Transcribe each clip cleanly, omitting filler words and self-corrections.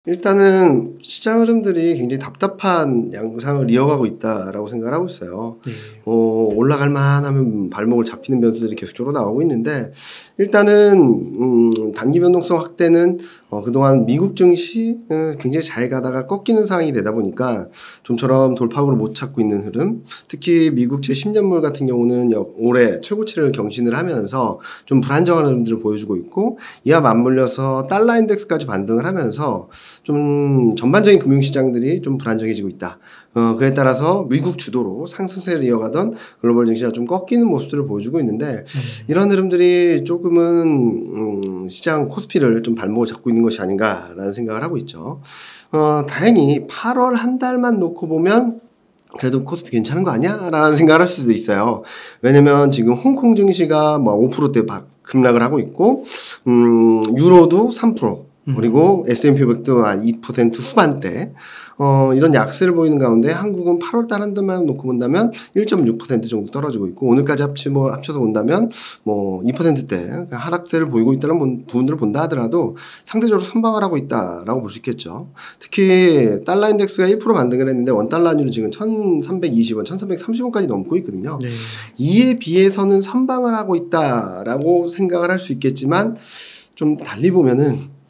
일단은 시장 흐름들이 굉장히 답답한 양상을 이어가고 있다라고 생각을 하고 있어요. 네. 올라갈 만하면 발목을 잡히는 변수들이 계속적으로 나오고 있는데 일단은 단기 변동성 확대는 그동안 미국 증시 굉장히 잘 가다가 꺾이는 상황이 되다 보니까 좀처럼 돌파구를 못 찾고 있는 흐름, 특히 미국 제10년물 같은 경우는 올해 최고치를 경신을 하면서 좀 불안정한 흐름들을 보여주고 있고, 이와 맞물려서 달러 인덱스까지 반등을 하면서 좀 전반적인 금융시장들이 좀 불안정해지고 있다. 그에 따라서 미국 주도로 상승세를 이어가던 글로벌 증시가 좀 꺾이는 모습들을 보여주고 있는데, 이런 흐름들이 조금은 시장 코스피를 좀 발목을 잡고 있는 것이 아닌가라는 생각을 하고 있죠. 다행히 8월 한 달만 놓고 보면 그래도 코스피 괜찮은 거 아니야? 라는 생각을 할 수도 있어요. 왜냐면 지금 홍콩 증시가 뭐 5%대 급락을 하고 있고, 유로도 3%, 그리고 S&P 500도 한 2% 후반대, 이런 약세를 보이는 가운데 한국은 8월달 한 달만 놓고 본다면 1.6% 정도 떨어지고 있고, 오늘까지 합쳐서 본다면 뭐 2%대 하락세를 보이고 있다는 부분들을 본다 하더라도 상대적으로 선방을 하고 있다라고 볼 수 있겠죠. 특히 달러 인덱스가 1% 반등을 했는데 원달러 환율은 지금 1,320원, 1,330원까지 넘고 있거든요. 네. 이에 비해서는 선방을 하고 있다라고 생각을 할 수 있겠지만, 좀 달리 보면은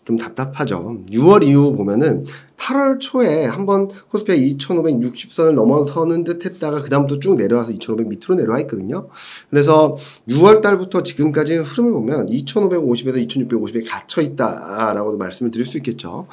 좀 답답하죠. 6월 이후 보면은 8월 초에 한번 코스피가 2,560선을 넘어서는 듯 했다가 그다음부터 쭉 내려와서 2,500 밑으로 내려와 있거든요. 그래서 6월 달부터 지금까지 흐름을 보면 2,550에서 2,650에 갇혀 있다라고도 말씀을 드릴 수 있겠죠.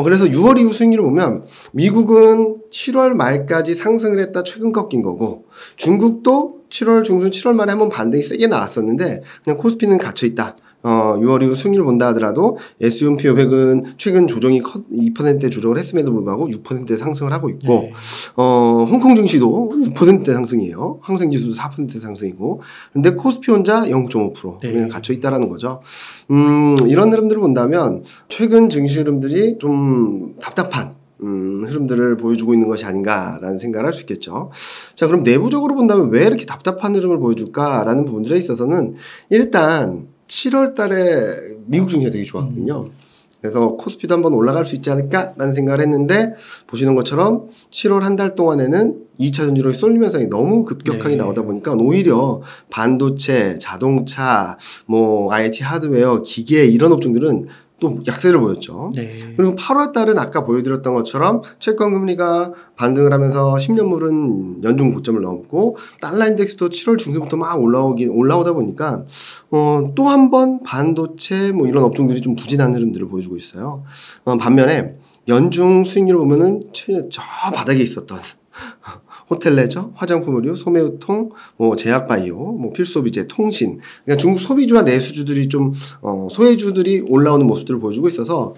그래서 6월 이후 수익률을 보면 미국은 7월 말까지 상승을 했다 최근 꺾인 거고, 중국도 7월 중순 7월 말에 한번 반등이 세게 나왔었는데 그냥 코스피는 갇혀 있다. 6월 이후 수익률을 본다 하더라도 S&P 500은 최근 조정이 2%대 조정을 했음에도 불구하고 6%대 상승을 하고 있고, 네. 홍콩 증시도 6%대 상승이에요. 항생지수도 4%대 상승이고, 근데 코스피 혼자 0.5% 네. 그냥 갇혀 있다라는 거죠. 이런 흐름들을 본다면 최근 증시 흐름들이 좀 답답한 흐름들을 보여주고 있는 것이 아닌가라는 생각을 할 수 있겠죠. 자, 그럼 내부적으로 본다면 왜 이렇게 답답한 흐름을 보여줄까라는 부분들에 있어서는, 일단 7월 달에 미국 증시가 되게 좋았거든요. 그래서 코스피도 한번 올라갈 수 있지 않을까라는 생각을 했는데, 보시는 것처럼 7월 한 달 동안에는 2차 전지로 쏠림 현상이 너무 급격하게 나오다 보니까 오히려 반도체, 자동차, 뭐 IT 하드웨어, 기계 이런 업종들은 또 약세를 보였죠. 네. 그리고 8월 달은 아까 보여드렸던 것처럼 채권 금리가 반등을 하면서 10년물은 연중 고점을 넘고, 달러 인덱스도 7월 중순부터 막 올라오다 보니까 또 한 번 반도체 뭐 이런 업종들이 좀 부진한 흐름들을 보여주고 있어요. 반면에 연중 수익률을 보면은 저 바닥에 있었던 호텔 레저, 화장품 의류, 소매유통, 뭐 제약바이오, 뭐 필수소비재, 통신, 그러니까 중국 소비주와 내수주들이 좀 소외주들이 올라오는 모습들을 보여주고 있어서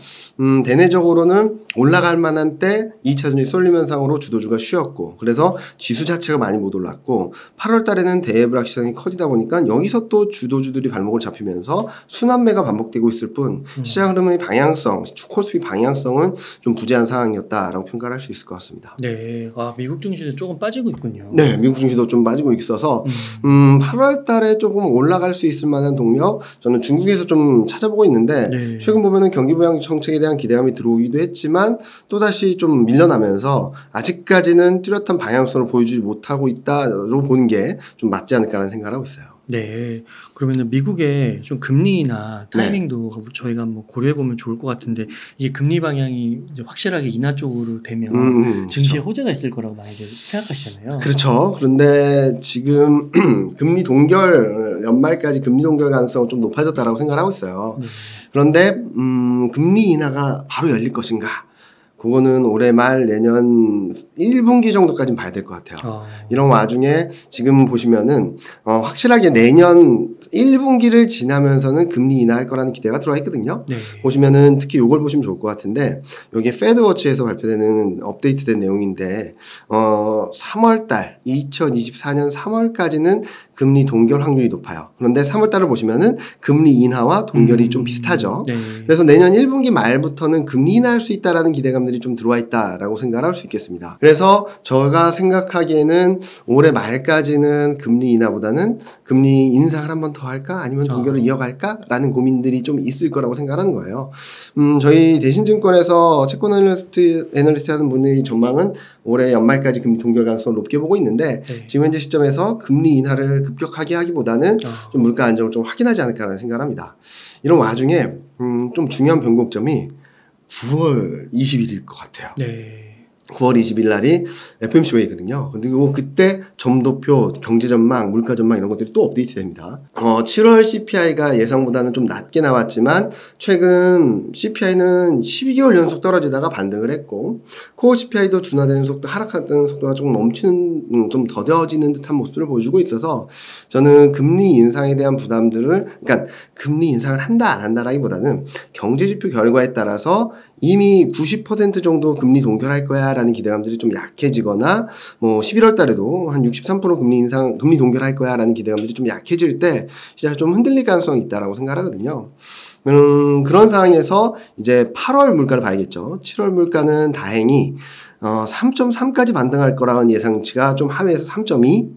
대내적으로는 올라갈 만한 때 2차 전지 쏠림 현상으로 주도주가 쉬었고, 그래서 지수 자체가 많이 못 올랐고, 8월 달에는 대불락 시장이 커지다 보니까 여기서 또 주도주들이 발목을 잡히면서 순환매가 반복되고 있을 뿐, 시장 흐름의 방향성, 코스피 방향성은 좀 부재한 상황이었다라고 평가를 할 수 있을 것 같습니다. 네. 미국 증시는 조금 빠지고 있군요. 네, 미국 증시도 좀 빠지고 있어서 8월 달에 조금 올라갈 수 있을 만한 동력, 저는 중국에서 좀 찾아보고 있는데, 네. 최근 보면은 경기 부양 정책에 대한 기대감이 들어오기도 했지만 또다시 좀 밀려나면서 아직까지는 뚜렷한 방향성을 보여주지 못하고 있다로 보는 게 좀 맞지 않을까라는 생각을 하고 있어요. 네. 그러면은 미국의 좀 금리나 타이밍도 저희가 한번 고려해 보면 좋을 것 같은데, 이게 금리 방향이 이제 확실하게 인하 쪽으로 되면 증시에 그렇죠. 호재가 있을 거라고 많이 생각하시잖아요. 그렇죠. 그런데 지금 금리 동결, 연말까지 금리 동결 가능성은 좀 높아졌다라고 생각을 하고 있어요. 네. 그런데 금리 인하가 바로 열릴 것인가? 그거는 올해 말 내년 1분기 정도까지는 봐야 될 것 같아요. 이런 와중에 지금 보시면은 확실하게 내년 1분기를 지나면서는 금리 인하할 거라는 기대가 들어와 있거든요. 네. 보시면은 특히 이걸 보시면 좋을 것 같은데, 여기 패드워치에서 발표되는 업데이트된 내용인데 3월달 2024년 3월까지는 금리 동결 확률이 높아요. 그런데 3월달을 보시면은 금리 인하와 동결이 좀 비슷하죠. 네. 그래서 내년 1분기 말부터는 금리 인하할 수 있다라는 기대감들이 변수들이 좀 들어와 있다라고 생각을 할 수 있겠습니다. 그래서 제가 생각하기에는 올해 말까지는 금리 인하보다는 금리 인상을 한 번 더 할까 아니면 동결을 이어갈까라는 고민들이 좀 있을 거라고 생각하는 거예요. 저희 대신증권에서 채권 애널리스트 하는 분의 전망은 올해 연말까지 금리 동결 가능성을 높게 보고 있는데 네. 지금 현재 시점에서 금리 인하를 급격하게 하기보다는 좀 물가 안정을 좀 확인하지 않을까라는 생각을 합니다. 이런 와중에 좀 중요한 변곡점이 9월 20일일 것 같아요. 네. 9월 20일 날이 FOMC 회의거든요. 그리고 그때 점도표, 경제 전망, 물가 전망 이런 것들이 또 업데이트 됩니다. 7월 CPI가 예상보다는 좀 낮게 나왔지만 최근 CPI는 12개월 연속 떨어지다가 반등을 했고 코어 CPI도 둔화되는 속도, 하락하는 속도가 조금 멈추는, 좀 더뎌지는 듯한 모습을 보여주고 있어서 저는 금리 인상에 대한 부담들을, 그러니까 금리 인상을 한다 안 한다라기보다는 경제지표 결과에 따라서 이미 90% 정도 금리 동결할 거야 라는 기대감들이 좀 약해지거나 뭐 11월 달에도 한 63% 금리 동결할 거야 라는 기대감들이 좀 약해질 때 시장이 좀 흔들릴 가능성이 있다라고 생각하거든요. 그런 상황에서 이제 8월 물가를 봐야겠죠. 7월 물가는 다행히 3.3까지 반등할 거라는 예상치가 좀 하회해서 3.2,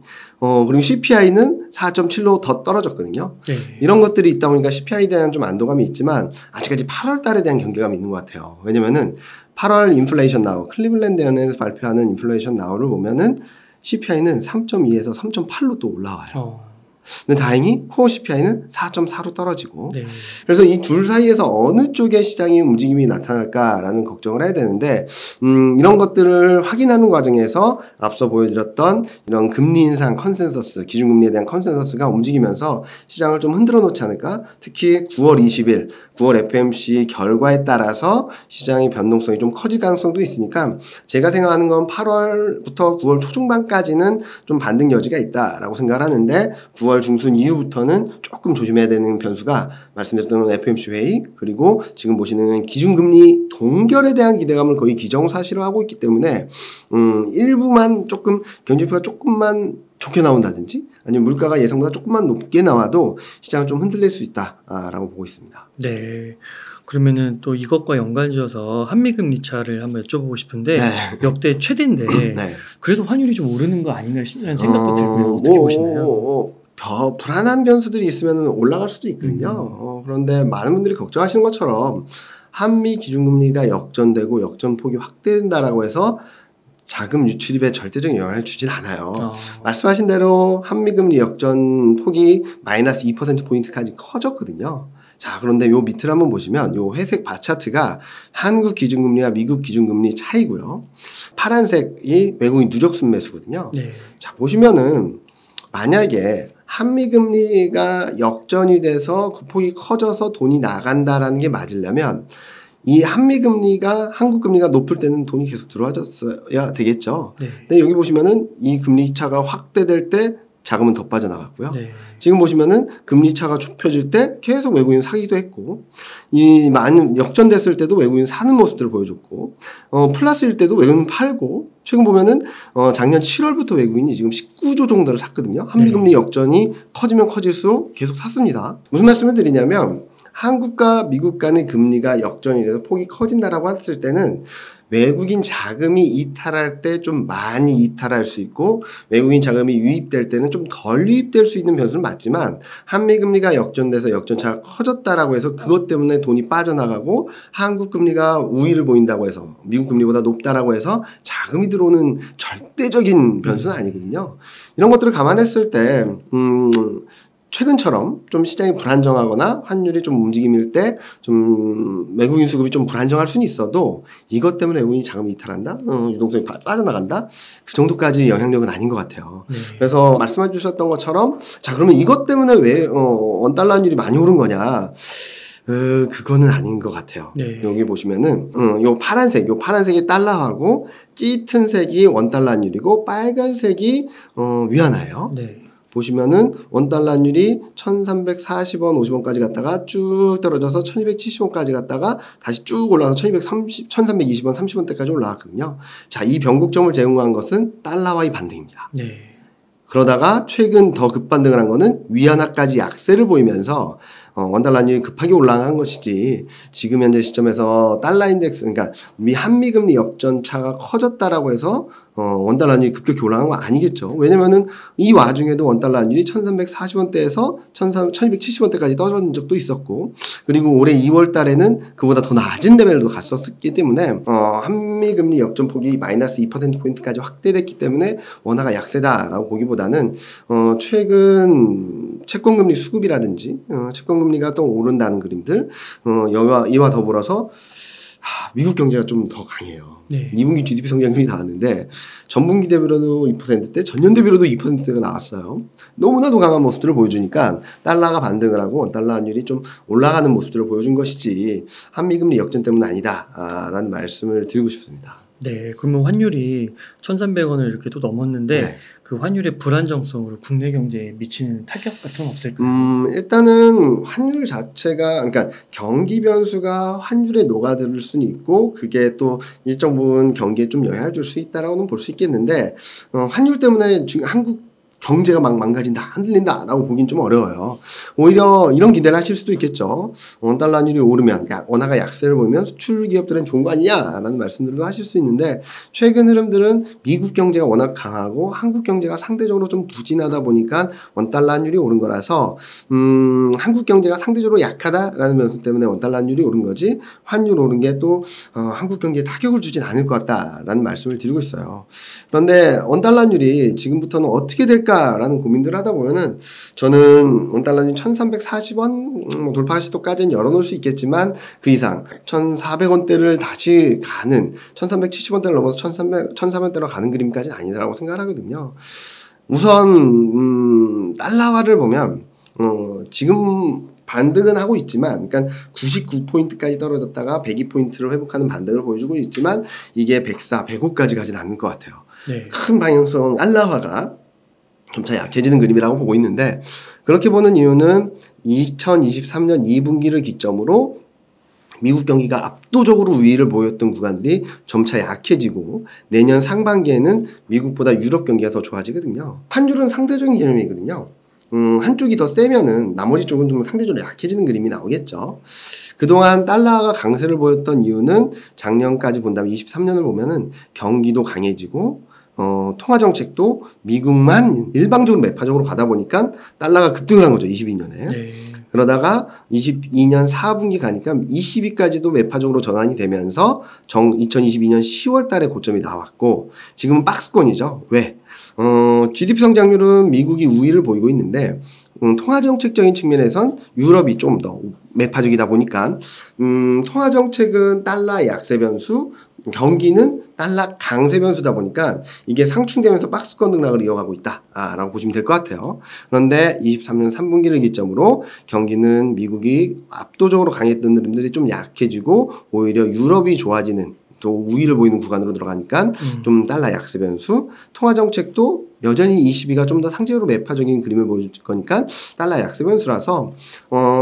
그리고 CPI는 4.7로 더 떨어졌거든요. 네. 이런 것들이 있다 보니까 CPI에 대한 좀 안도감이 있지만 아직까지 8월 달에 대한 경계감이 있는 것 같아요. 왜냐면은 8월 인플레이션 나우, 클리블랜드 연에서 발표하는 인플레이션 나우를 보면은 CPI는 3.2에서 3.8로 또 올라와요. 근데 다행히 코어 CPI는 4.4로 떨어지고 네. 그래서 이 둘 사이에서 어느 쪽에 시장의 움직임이 나타날까라는 걱정을 해야 되는데 이런 것들을 확인하는 과정에서 앞서 보여드렸던 이런 금리 인상 컨센서스, 기준금리에 대한 컨센서스가 움직이면서 시장을 좀 흔들어 놓지 않을까. 특히 9월 20일 9월 FOMC 결과에 따라서 시장의 변동성이 좀 커질 가능성도 있으니까 제가 생각하는 건 8월부터 9월 초중반까지는 좀 반등 여지가 있다라고 생각을 하는데 9월 중순 이후부터는 조금 조심해야 되는 변수가 말씀드렸던 FOMC 회의 그리고 지금 보시는 기준금리 동결에 대한 기대감을 거의 기정사실화하고 있기 때문에 일부만 조금 경제지표가 조금만 좋게 나온다든지 아니면 물가가 예상보다 조금만 높게 나와도 시장을 좀 흔들릴 수 있다라고 보고 있습니다. 네. 그러면은 또 이것과 연관지어서 한미금리 차를 한번 여쭤보고 싶은데 네. 역대 최대인데 네. 그래도 그래도 환율이 좀 오르는 거 아닌가 라는 생각도 들고요. 어떻게 보시나요? 불안한 변수들이 있으면 올라갈 수도 있거든요. 그런데 많은 분들이 걱정하시는 것처럼 한미 기준금리가 역전되고 역전폭이 확대된다라고 해서 자금 유출입에 절대적인 영향을 주진 않아요. 말씀하신 대로 한미금리 역전폭이 마이너스 2%포인트까지 커졌거든요. 자, 그런데 요 밑을 한번 보시면 요 회색 바 차트가 한국 기준금리와 미국 기준금리 차이고요. 파란색이 외국인 누적 순매수거든요. 네. 자, 보시면은 만약에 한미금리가 역전이 돼서 그 폭이 커져서 돈이 나간다라는 게 맞으려면 이 한미금리가 한국금리가 높을 때는 돈이 계속 들어와줬어야 되겠죠. 네. 근데 여기 보시면은 이 금리 차가 확대될 때 자금은 더 빠져나갔고요. 네. 지금 보시면은 금리 차가 좁혀질 때 계속 외국인 사기도 했고 이 많은 역전됐을 때도 외국인 사는 모습들을 보여줬고 플러스일 때도 외국인 팔고 최근 보면은 작년 7월부터 외국인이 지금 19조 정도를 샀거든요. 한미금리 역전이 커지면 커질수록 계속 샀습니다. 무슨 말씀을 드리냐면 한국과 미국 간의 금리가 역전이 돼서 폭이 커진다라고 했을 때는 외국인 자금이 이탈할 때 좀 많이 이탈할 수 있고 외국인 자금이 유입될 때는 좀 덜 유입될 수 있는 변수는 맞지만 한미금리가 역전돼서 역전차가 커졌다라고 해서 그것 때문에 돈이 빠져나가고 한국 금리가 우위를 보인다고 해서 미국 금리보다 높다라고 해서 자금이 들어오는 절대적인 변수는 아니거든요. 이런 것들을 감안했을 때 최근처럼 좀 시장이 불안정하거나 환율이 좀 움직임일 때 좀 외국인 수급이 좀 불안정할 수는 있어도 이것 때문에 외국인이 자금이 이탈한다? 유동성이 빠져나간다? 그 정도까지 영향력은 아닌 것 같아요. 네. 그래서 말씀해 주셨던 것처럼 자 그러면 이것 때문에 왜 원달러 환율이 많이 오른 거냐? 그거는 아닌 것 같아요. 네. 여기 보시면은 요 파란색이 달러하고 짙은 색이 원달러 환율이고 빨간색이 위안화예요. 네. 보시면은 원달러 환율이 1340원, 50원까지 갔다가 쭉 떨어져서 1270원까지 갔다가 다시 쭉 올라와서 1320원, 30원대까지 올라왔거든요. 자, 이 변곡점을 제공한 것은 달러와의 반등입니다. 네. 그러다가 최근 더 급반등을 한 거는 위안화까지 약세를 보이면서 원달러율이 급하게 올라간 것이지 지금 현재 시점에서 달러 인덱스 그러니까 한미 금리 역전 차가 커졌다라고 해서 원달러 환율이 급격히 올라간 건 아니겠죠. 왜냐면은 이 와중에도 원달러 환율이 1340원대에서 1270원대까지 떨어진 적도 있었고 그리고 올해 2월 달에는 그보다 더 낮은 레벨로 갔었기 때문에 한미 금리 역전폭이 마이너스 2%포인트까지 확대됐기 때문에 원화가 약세다라고 보기보다는 최근 채권금리 수급이라든지 채권금리가 또 오른다는 그림들 이와 더불어서 미국 경제가 좀 더 강해요. 네. 2분기 GDP 성장률이 나왔는데 전분기 대비로도 2%대, 전년 대비로도 2%대가 나왔어요. 너무나도 강한 모습들을 보여주니까 달러가 반등을 하고 원달러 환율이 좀 올라가는 모습들을 보여준 것이지 한미금리 역전 때문은 아니다라는 말씀을 드리고 싶습니다. 네, 그러면 환율이 1,300원을 이렇게 또 넘었는데 네. 그 환율의 불안정성으로 국내 경제에 미치는 타격 같은 건 없을까요? 일단은 환율 자체가 그러니까 경기 변수가 환율에 녹아들 수는 있고 그게 또 일정 부분 경기에 좀 영향을 줄 수 있다라고는 볼 수 있겠는데 환율 때문에 지금 한국 경제가 막 망가진다, 흔들린다라고 보긴 좀 어려워요. 오히려 이런 기대를 하실 수도 있겠죠. 원달러 환율이 오르면, 그러니까 원화가 약세를 보이면 수출 기업들은 좋은 거 아니냐라는 말씀들도 하실 수 있는데 최근 흐름들은 미국 경제가 워낙 강하고 한국 경제가 상대적으로 좀 부진하다 보니까 원달러 환율이 오른 거라서 한국 경제가 상대적으로 약하다라는 면수 때문에 원달러 환율이 오른 거지 환율 오른 게 또 한국 경제에 타격을 주진 않을 것 같다라는 말씀을 드리고 있어요. 그런데 원달러 환율이 지금부터는 어떻게 될까라는 고민들을 하다 보면은 저는 원달러는 1340원 돌파 시도까지는 열어놓을 수 있겠지만 그 이상 1400원대를 다시 가는 1370원대를 넘어서 1400원대로 가는 그림까지는 아니라고 생각을 하거든요. 우선 달러화를 보면 지금 반등은 하고 있지만 그러니까 99포인트까지 떨어졌다가 102포인트를 회복하는 반등을 보여주고 있지만 이게 104, 105까지 가진 않을 것 같아요. 네. 큰 방향성 달러화가 점차 약해지는 그림이라고 보고 있는데 그렇게 보는 이유는 2023년 2분기를 기점으로 미국 경기가 압도적으로 우위를 보였던 구간들이 점차 약해지고 내년 상반기에는 미국보다 유럽 경기가 더 좋아지거든요. 환율은 상대적인 개념이거든요. 한쪽이 더 세면은 나머지 쪽은 좀 상대적으로 약해지는 그림이 나오겠죠. 그동안 달러가 강세를 보였던 이유는 작년까지 본다면 23년을 보면은 경기도 강해지고 통화 정책도 미국만 일방적으로 매파적으로 가다 보니까 달러가 급등을 한 거죠. 22년에. 네. 그러다가 22년 4분기 가니까 22까지도 매파적으로 전환이 되면서 2022년 10월 달에 고점이 나왔고 지금은 박스권이죠. 왜? GDP 성장률은 미국이 우위를 보이고 있는데 통화정책적인 측면에선 유럽이 좀 더 매파적이다 보니까 통화정책은 달러 약세 변수 경기는 달러 강세 변수다 보니까 이게 상충되면서 박스권 등락을 이어가고 있다라고 보시면 될 것 같아요. 그런데 23년 3분기를 기점으로 경기는 미국이 압도적으로 강했던 흐름들이 좀 약해지고 오히려 유럽이 좋아지는 또 우위를 보이는 구간으로 들어가니까 좀 달러 약세 변수 통화 정책도 여전히 22가 좀 더 상징으로 매파적인 그림을 보여줄 거니까 달러 약세 변수라서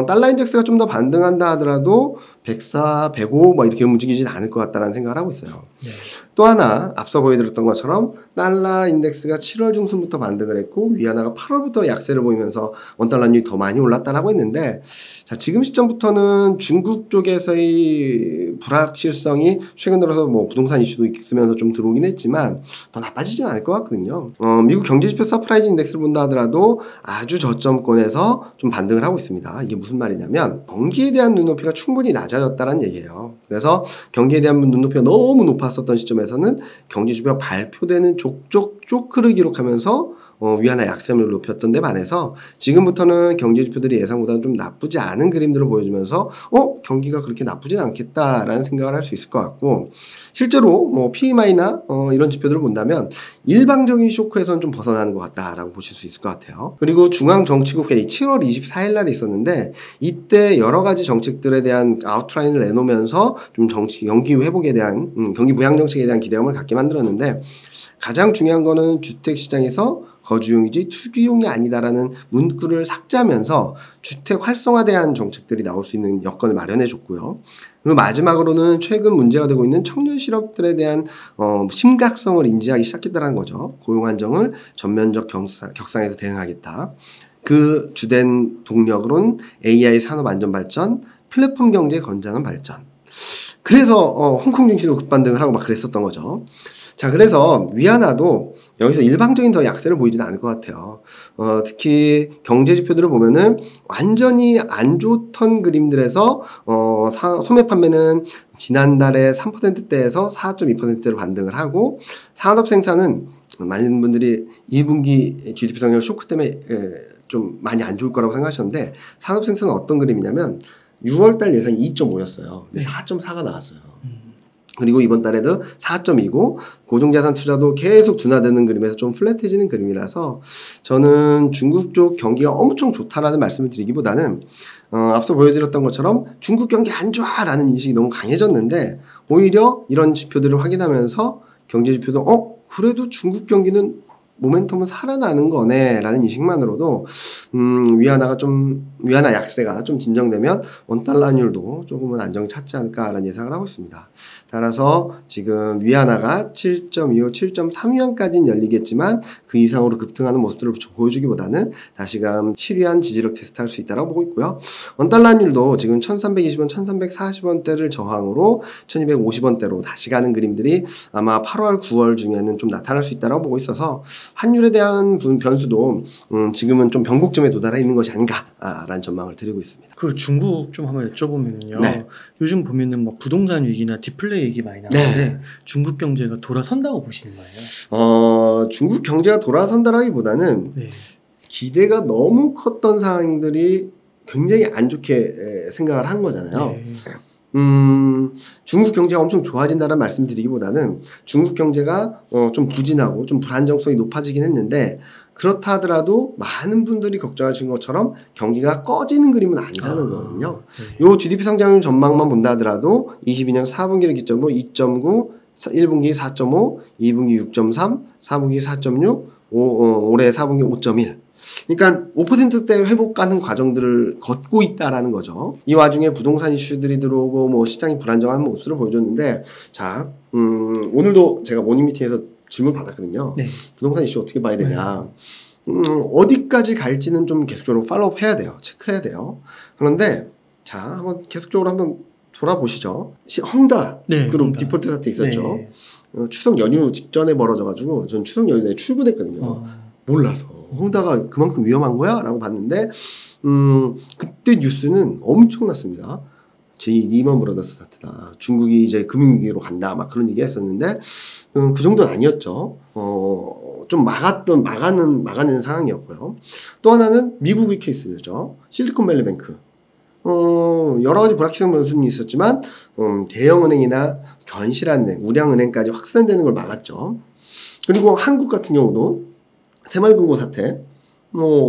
달러 인덱스가 좀 더 반등한다 하더라도 104, 105 뭐 이렇게 움직이진 않을 것 같다라는 생각을 하고 있어요. 네. 또 하나 앞서 보여드렸던 것처럼 달러 인덱스가 7월 중순부터 반등을 했고 위안화가 8월부터 약세를 보이면서 원달러율이 더 많이 올랐다라고 했는데 자 지금 시점부터는 중국 쪽에서의 불확실성이 최근 들어서 뭐 부동산 이슈도 있으면서 좀 들어오긴 했지만 더 나빠지진 않을 것 같거든요. 미국 경제지표 서프라이즈 인덱스를 본다 하더라도 아주 저점권에서 좀 반등을 하고 있습니다. 이게 무슨 말이냐면 경기에 대한 눈높이가 충분히 낮아졌다는 얘기예요. 그래서 경기에 대한 눈높이가 너무 높았었던 시점에서는 경제지표가 발표되는 족족 쇼크를 기록하면서 위안화 약세를 높였던 데 반해서 지금부터는 경제지표들이 예상보다는 좀 나쁘지 않은 그림들을 보여주면서 경기가 그렇게 나쁘진 않겠다라는 생각을 할 수 있을 것 같고 실제로 뭐 PMI나 이런 지표들을 본다면 일방적인 쇼크에서는 좀 벗어나는 것 같다라고 보실 수 있을 것 같아요. 그리고 중앙정치국 회의 7월 24일 날에 있었는데 이때 여러 가지 정책들에 대한 아웃라인을 내놓으면서 좀 경기 회복에 대한 경기 부양 정책에 대한 기대감을 갖게 만들었는데 가장 중요한 거는 주택시장에서 거주용이지 투기용이 아니다라는 문구를 삭제하면서 주택 활성화에 대한 정책들이 나올 수 있는 여건을 마련해 줬고요. 그리고 마지막으로는 최근 문제가 되고 있는 청년 실업들에 대한 심각성을 인지하기 시작했다는 거죠. 고용 안정을 전면적 격상에서 대응하겠다. 그 주된 동력으로는 AI 산업 안전 발전, 플랫폼 경제 건전한 발전. 그래서 홍콩 증시도 급반등을 하고 막 그랬었던 거죠. 자, 그래서 위안화도 여기서 일방적인 더 약세를 보이지는 않을 것 같아요. 특히 경제 지표들을 보면은 완전히 안 좋던 그림들에서 소매 판매는 지난달에 3%대에서 4.2%로 반등을 하고, 산업 생산은 많은 분들이 2분기 GDP 성장 쇼크 때문에 좀 많이 안 좋을 거라고 생각하셨는데, 산업 생산은 어떤 그림이냐면 6월달 예상이 2.5였어요. 근데 4.4가 나왔어요. 그리고 이번 달에도 4.2고 고정자산 투자도 계속 둔화되는 그림에서 좀 플랫해지는 그림이라서 저는 중국 쪽 경기가 엄청 좋다라는 말씀을 드리기보다는 앞서 보여드렸던 것처럼 중국 경기 안 좋아라는 인식이 너무 강해졌는데, 오히려 이런 지표들을 확인하면서 경제 지표도 그래도 중국 경기는 모멘텀은 살아나는 거네라는 인식만으로도 위안화 약세가 좀 진정되면 원달러율도 조금은 안정을 찾지 않을까라는 예상을 하고 있습니다. 따라서 지금 위안화가 7.25, 7.3위안까지는 열리겠지만 그 이상으로 급등하는 모습들을 보여주기보다는 다시금 7위안 지지력 테스트할 수 있다고 보고 있고요. 원달러율도 지금 1320원, 1340원대를 저항으로 1250원대로 다시 가는 그림들이 아마 8월, 9월 중에는 좀 나타날 수 있다고 보고 있어서 환율에 대한 변수도 지금은 좀 변곡점에 도달해 있는 것이 아닌가라는 전망을 드리고 있습니다. 그 중국 좀 한번 여쭤보면요. 네. 요즘 보면은 뭐 부동산 위기나 디플레 얘기 많이 나오는데 네. 중국 경제가 돌아선다고 보시는 거예요? 중국 경제가 돌아선다라기보다는 네. 기대가 너무 컸던 상황들이 굉장히 안 좋게 생각을 한 거잖아요. 네. 중국 경제가 엄청 좋아진다는 말씀 드리기보다는 중국 경제가 좀 부진하고 좀 불안정성이 높아지긴 했는데, 그렇다 하더라도 많은 분들이 걱정하신 것처럼 경기가 꺼지는 그림은 아니라는 거거든요. 네. 요 GDP 성장률 전망만 본다 하더라도 22년 4분기를 기점으로 2.9, 1분기 4.5, 2분기 6.3, 4분기 4.6, 올해 4분기 5.1. 그러니까 5%대 회복가는 과정들을 걷고 있다라는 거죠. 이 와중에 부동산 이슈들이 들어오고 뭐 시장이 불안정한 모습을 보여줬는데, 자, 오늘도 제가 모닝 미팅에서 질문 받았거든요. 네. 부동산 이슈 어떻게 봐야 되냐. 어디까지 갈지는 좀 계속적으로 팔로우업 해야 돼요. 체크해야 돼요. 그런데 자, 한번 계속적으로 한번 돌아보시죠. 헝다 네, 그룹 헝다. 디폴트 사태 있었죠. 네. 추석 연휴 직전에 벌어져가지고 전 추석 연휴에 출근했거든요. 몰라서 헝다가 그만큼 위험한 거야? 라고 봤는데 그때 뉴스는 엄청났습니다. 제2 리먼 브라더스 사태다. 중국이 이제 금융위기로 간다. 막 그런 얘기 했었는데 그 정도는 아니었죠. 좀 막아내는 상황이었고요. 또 하나는 미국의 케이스죠. 실리콘밸리뱅크. 여러 가지 불확실성 변수는 있었지만 대형은행이나 견실한 우량은행까지 확산되는 걸 막았죠. 그리고 한국 같은 경우도 새마을금고 사태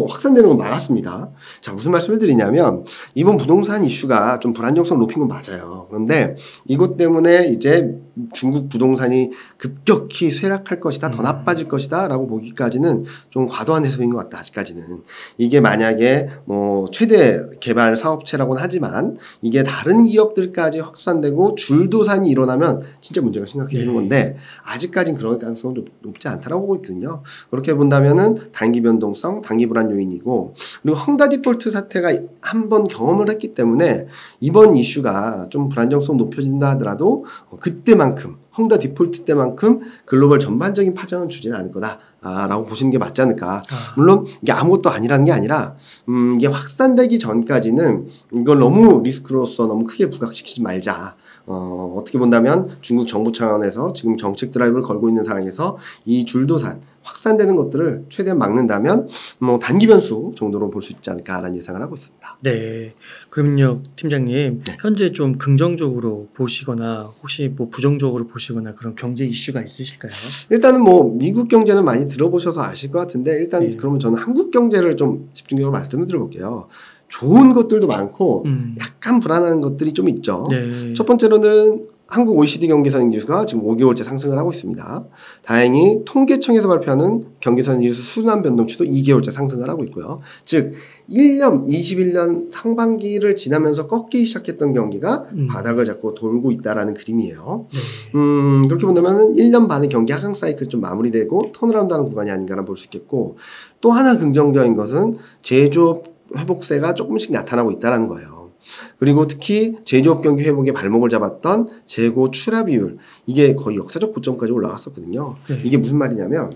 확산되는 걸 막았습니다. 자, 무슨 말씀을 드리냐면 이번 부동산 이슈가 좀 불안정성을 높인 건 맞아요. 그런데 이것 때문에 이제 중국 부동산이 급격히 쇠락할 것이다, 더 나빠질 것이다 라고 보기까지는 좀 과도한 해석인 것 같다. 아직까지는. 이게 만약에 뭐 최대 개발 사업체라고는 하지만 이게 다른 기업들까지 확산되고 줄도산이 일어나면 진짜 문제가 심각해지는 건데 아직까지는 그럴 가능성은 좀 높지 않다라고 보고 있거든요. 그렇게 본다면은 단기 변동성, 단기 불안 요인이고, 그리고 헝다 디폴트 사태가 한번 경험을 했기 때문에 이번 이슈가 좀 불안정성 높여진다 하더라도 그때만큼 헝다 디폴트 때만큼 글로벌 전반적인 파장은 주지는 않을 거다. 라고 보시는 게 맞지 않을까. 물론 이게 아무것도 아니라는 게 아니라 이게 확산되기 전까지는 이걸 너무 리스크로서 너무 크게 부각시키지 말자. 어떻게 본다면 중국 정부 차원에서 지금 정책 드라이브를 걸고 있는 상황에서 이 줄도산 확산되는 것들을 최대한 막는다면 뭐 단기 변수 정도로 볼 수 있지 않을까라는 예상을 하고 있습니다. 네. 그럼요, 팀장님. 네. 현재 좀 긍정적으로 보시거나 혹시 뭐 부정적으로 보시거나 그런 경제 이슈가 있으실까요? 일단은 뭐 미국 경제는 많이 들어보셔서 아실 것 같은데 일단 네. 그러면 저는 한국 경제를 좀 집중적으로 말씀을 드려볼게요. 좋은 것들도 많고 약간 불안한 것들이 좀 있죠. 네. 첫 번째로는 한국 OECD 경기선행지수가 지금 5개월째 상승을 하고 있습니다. 다행히 통계청에서 발표하는 경기선행지수 순환 변동치도 2개월째 상승을 하고 있고요. 즉 21년 상반기를 지나면서 꺾이기 시작했던 경기가 바닥을 잡고 돌고 있다라는 그림이에요. 그렇게 본다면 1년 반의 경기 하강 사이클이 좀 마무리되고 턴어라운드하는 구간이 아닌가라 볼 수 있겠고, 또 하나 긍정적인 것은 제조업 회복세가 조금씩 나타나고 있다는 거예요. 그리고 특히 제조업 경기 회복에 발목을 잡았던 재고 출하 비율, 이게 거의 역사적 고점까지 올라갔었거든요. 네. 이게 무슨 말이냐면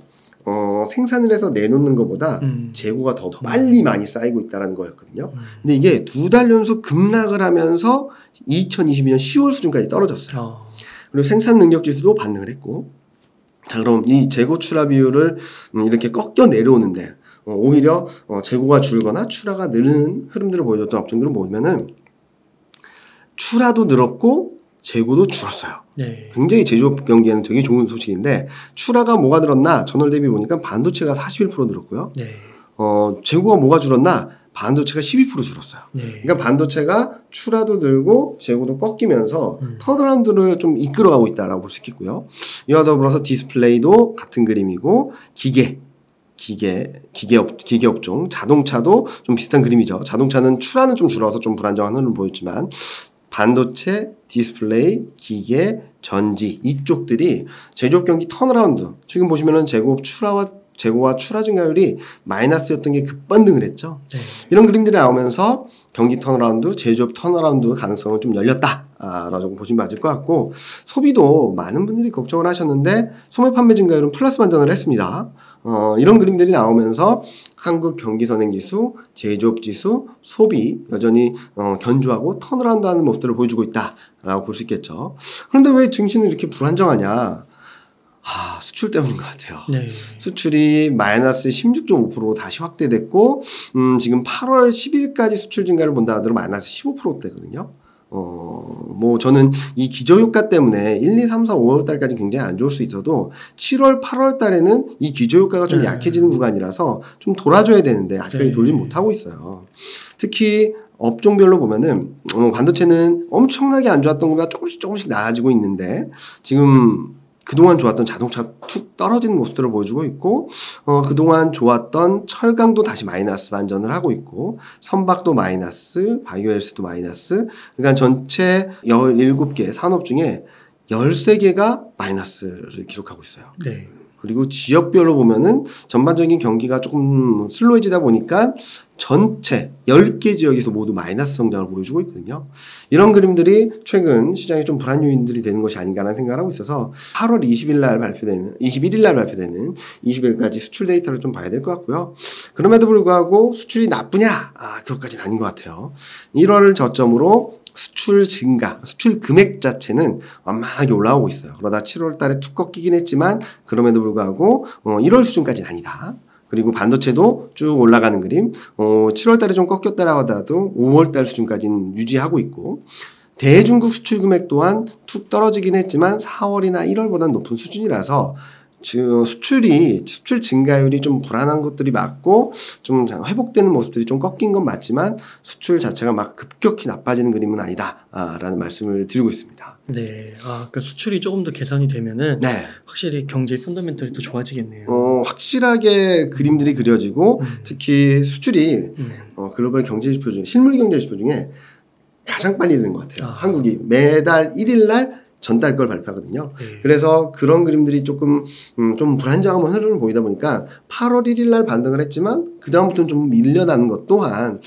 생산을 해서 내놓는 것보다 재고가 더 빨리 많이 쌓이고 있다는 거였거든요. 근데 이게 2달 연속 급락을 하면서 2022년 10월 수준까지 떨어졌어요. 그리고 생산 능력 지수도 반등을 했고, 자, 그럼 이 재고 출하 비율을 이렇게 꺾여 내려오는데 오히려 재고가 줄거나 출하가 느는 흐름들을 보여줬던 업종들을 보면은 출하도 늘었고 재고도 줄었어요. 네. 굉장히 제조업 경기에는 되게 좋은 소식인데, 출하가 뭐가 늘었나 전월 대비 보니까 반도체가 41% 늘었고요. 네. 재고가 뭐가 줄었나 반도체가 12% 줄었어요. 네. 그러니까 반도체가 출하도 늘고 재고도 꺾이면서 턴어라운드를 좀 이끌어가고 있다라고 볼 수 있겠고요. 이와 더불어서 디스플레이도 같은 그림이고, 기계 업종, 자동차도 좀 비슷한 그림이죠. 자동차는 출하는 좀 줄어서 좀 불안정한 흐름을 보였지만, 반도체, 디스플레이, 기계, 전지 이쪽들이 제조업 경기 턴어라운드, 지금 보시면은 재고와 출하 증가율이 마이너스였던 게 급반등을 했죠. 네. 이런 그림들이 나오면서 경기 턴어라운드, 제조업 턴어라운드 가능성은 좀 열렸다라고 보시면 맞을 것 같고, 소비도 많은 분들이 걱정을 하셨는데 소매 판매 증가율은 플러스 반전을 했습니다. 이런 그림들이 나오면서 한국 경기선행지수, 제조업지수, 소비 여전히 견조하고 턴어라운드 하는 모습들을 보여주고 있다라고 볼 수 있겠죠. 그런데 왜 증시는 이렇게 불안정하냐? 수출 때문인 것 같아요. 네. 수출이 마이너스 16.5% 다시 확대됐고, 지금 8월 10일까지 수출 증가를 본다 하더라도 마이너스 15%대거든요. 저는 이 기저효과 때문에 1, 2, 3, 4, 5월 달까지 굉장히 안 좋을 수 있어도 7월, 8월 달에는 이 기저효과가 좀 약해지는 구간이라서 좀 돌아줘야 되는데 아직까지 돌지 못하고 있어요. 특히 업종별로 보면은 반도체는 엄청나게 안 좋았던 것보다 조금씩 나아지고 있는데, 지금 그동안 좋았던 자동차 툭 떨어지는 모습들을 보여주고 있고, 그동안 좋았던 철강도 다시 마이너스 반전을 하고 있고, 선박도 마이너스, 바이오헬스도 마이너스, 그러니까 전체 17개 산업 중에 13개가 마이너스를 기록하고 있어요. 네. 그리고 지역별로 보면은 전반적인 경기가 조금 슬로해지다 보니까 전체 10개 지역에서 모두 마이너스 성장을 보여주고 있거든요. 이런 그림들이 최근 시장에 좀 불안 요인들이 되는 것이 아닌가라는 생각을 하고 있어서 8월 21일 날 발표되는 20일까지 수출 데이터를 좀 봐야 될 것 같고요. 그럼에도 불구하고 수출이 나쁘냐? 그것까지는 아닌 것 같아요. 1월을 저점으로 수출 증가, 수출 금액 자체는 완만하게 올라오고 있어요. 그러다 7월 달에 툭 꺾이긴 했지만 그럼에도 불구하고 1월 수준까지는 아니다. 그리고 반도체도 쭉 올라가는 그림, 7월 달에 좀 꺾였다라고 하더라도 5월 달 수준까지는 유지하고 있고, 대중국 수출 금액 또한 툭 떨어지긴 했지만 4월이나 1월보다는 높은 수준이라서 수출 증가율이 좀 불안한 것들이 맞고 좀 회복되는 모습들이 좀 꺾인 건 맞지만 수출 자체가 막 급격히 나빠지는 그림은 아니다라는 말씀을 드리고 있습니다. 네, 그러니까 수출이 조금 더 개선이 되면은 네. 확실히 경제 펀더멘털이 더 좋아지겠네요. 확실하게 그림들이 그려지고 특히 수출이 글로벌 경제 지표 중 실물 경제 지표 중에 가장 빨리 되는 것 같아요. 한국이 매달 1일 날 전달 걸 발표하거든요. 네. 그래서 그런 그림들이 조금 좀 불안정한 흐름을 보이다 보니까 8월 1일 날 반등을 했지만 그 다음부터는 좀 밀려나는 것 또한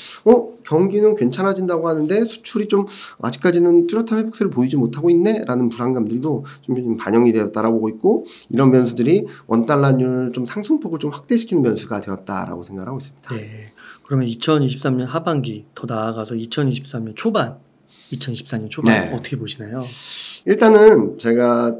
경기는 괜찮아진다고 하는데 수출이 좀 아직까지는 뚜렷한 회복세를 보이지 못하고 있네 라는 불안감들도 좀 반영이 되었다라고 보고 있고, 이런 변수들이 원달러율 좀 상승폭을 좀 확대시키는 변수가 되었다라고 생각하고 있습니다. 네. 그러면 2023년 하반기 더 나아가서 2024년 초반 네. 어떻게 보시나요? 일단은 제가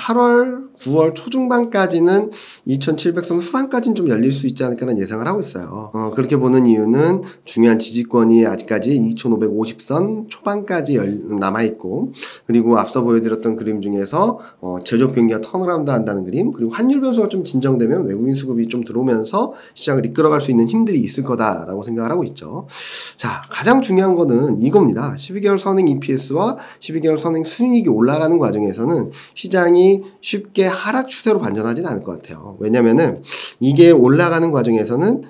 8월, 9월 초중반까지는 2700선 후반까지는 좀 열릴 수 있지 않을까라는 예상을 하고 있어요. 그렇게 보는 이유는 중요한 지지권이 아직까지 2550선 초반까지 남아있고, 그리고 앞서 보여드렸던 그림 중에서 제조업 경기가 턴어라운드 한다는 그림, 그리고 환율 변수가 좀 진정되면 외국인 수급이 좀 들어오면서 시장을 이끌어갈 수 있는 힘들이 있을 거다라고 생각을 하고 있죠. 자, 가장 중요한 거는 이겁니다. 12개월 선행 EPS와 12개월 선행 순이익이 올라가는 과정에서는 시장이 쉽게 하락 추세로 반전하지는 않을 것 같아요. 왜냐면은 이게 올라가는 과정에서는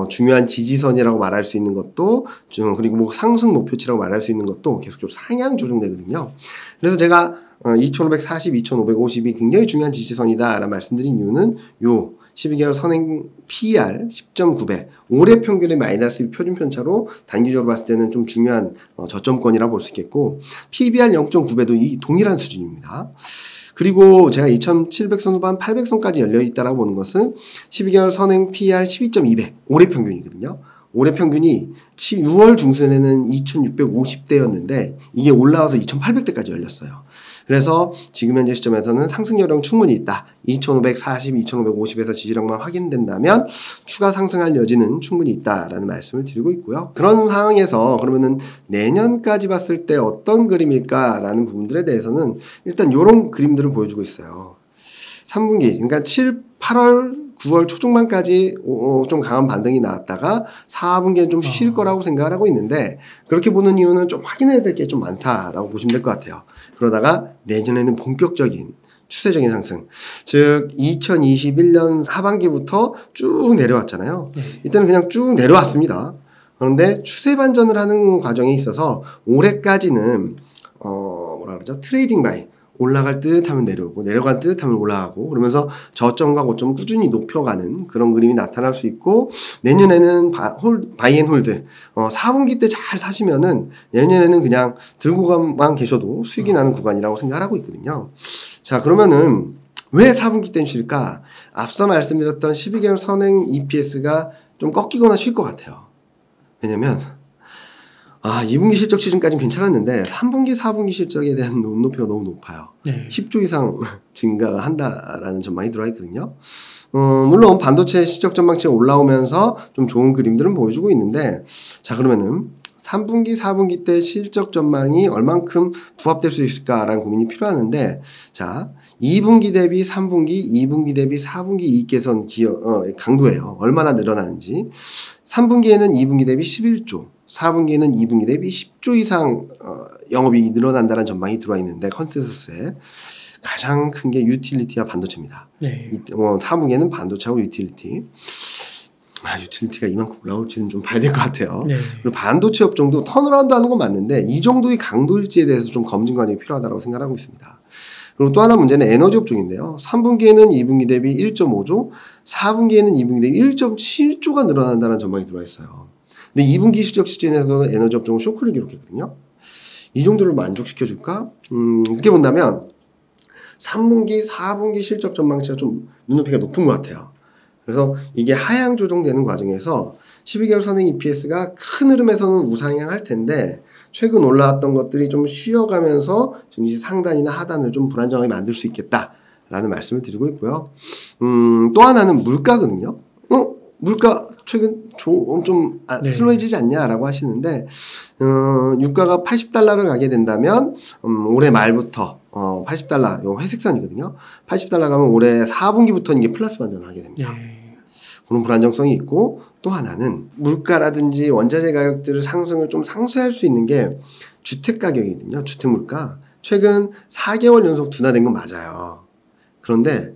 중요한 지지선이라고 말할 수 있는 것도 그리고 뭐 상승 목표치라고 말할 수 있는 것도 계속적으로 상향 조정되거든요. 그래서 제가 2540, 2550이 굉장히 중요한 지지선이다라는 말씀드린 이유는 요 12개월 선행 PER 10.9배, 올해 평균의 마이너스 표준 편차로 단기적으로 봤을 때는 좀 중요한 저점권이라 볼 수 있겠고, PBR 0.9배도 이 동일한 수준입니다. 그리고 제가 2700선 후반 800선까지 열려있다라고 보는 것은 12개월 선행 PER 12.2배, 올해 평균이거든요. 올해 평균이 6월 중순에는 2650대였는데 이게 올라와서 2800대까지 열렸어요. 그래서 지금 현재 시점에서는 상승 여력은 충분히 있다. 2540, 2550에서 지지력만 확인된다면 추가 상승할 여지는 충분히 있다라는 말씀을 드리고 있고요. 그런 상황에서 그러면은 내년까지 봤을 때 어떤 그림일까라는 부분들에 대해서는 일단 이런 그림들을 보여주고 있어요. 3분기, 그러니까 8월 9월 초중반까지 좀 강한 반등이 나왔다가 4분기엔 좀 쉴 거라고 생각을 하고 있는데, 그렇게 보는 이유는 좀 확인해야 될 게 좀 많다라고 보시면 될 것 같아요. 그러다가 내년에는 본격적인 추세적인 상승, 즉 2021년 하반기부터 쭉 내려왔잖아요. 이때는 그냥 쭉 내려왔습니다. 그런데 추세 반전을 하는 과정에 있어서 올해까지는 뭐라 그러죠? 트레이딩 바이, 올라갈 듯 하면 내려오고 내려갈 듯 하면 올라가고, 그러면서 저점과 고점을 꾸준히 높여가는 그런 그림이 나타날 수 있고, 내년에는 바이 앤 홀드, 4분기 때 잘 사시면은 내년에는 그냥 들고만 계셔도 수익이 나는 구간이라고 생각을 하고 있거든요. 자, 그러면은 왜 4분기 때는 쉴까? 앞서 말씀드렸던 12개월 선행 EPS가 좀 꺾이거나 쉴 것 같아요. 왜냐면 2분기 실적 시즌까지는 괜찮았는데 3분기, 4분기 실적에 대한 눈높이가 너무 높아요. 네. 10조 이상 증가가 한다라는 전망이 들어와 있거든요. 물론 반도체 실적 전망치가 올라오면서 좀 좋은 그림들은 보여주고 있는데, 자, 그러면은 3분기, 4분기 때 실적 전망이 얼만큼 부합될 수 있을까라는 고민이 필요하는데, 자, 2분기 대비 3분기, 2분기 대비 4분기 이익 개선 강도예요. 얼마나 늘어나는지. 3분기에는 2분기 대비 11조, 4분기에는 2분기 대비 10조 이상 영업이익이 늘어난다는 전망이 들어와 있는데, 컨센서스에 가장 큰 게 유틸리티와 반도체입니다. 네. 4분기에는 반도체하고 유틸리티. 유틸리티가 이만큼 올라올지는 좀 봐야 될 것 같아요. 네. 그리고 반도체 업종도 턴어라운드 하는 건 맞는데 이 정도의 강도일지에 대해서 좀 검증 과정이 필요하다고 생각하고 있습니다. 그리고 또 하나 문제는 에너지 업종인데요. 3분기에는 2분기 대비 1.5조, 4분기에는 2분기 대비 1.7조가 늘어난다는 전망이 들어와 있어요. 근데 2분기 실적 시즌에서는 에너지 업종은 쇼크를 기록했거든요. 이 정도를 만족시켜줄까? 이렇게 본다면 3분기, 4분기 실적 전망치가 좀 눈높이가 높은 것 같아요. 그래서 이게 하향 조정되는 과정에서 12개월 선행 EPS가 큰 흐름에서는 우상향할 텐데, 최근 올라왔던 것들이 좀 쉬어가면서 증시 상단이나 하단을 좀 불안정하게 만들 수 있겠다라는 말씀을 드리고 있고요. 또 하나는 물가거든요. 물가 최근 좀 슬로해지지 않냐라고 하시는데, 유가가 $80를 가게 된다면 올해 말부터 80달러, 요 회색선이거든요. 80달러 가면 올해 4분기부터는 이게 플러스 반전을 하게 됩니다. 그런 불안정성이 있고, 또 하나는 물가라든지 원자재 가격들을 상승을 좀 상쇄할 수 있는 게 주택 가격이거든요. 주택 물가. 최근 4개월 연속 둔화된 건 맞아요. 그런데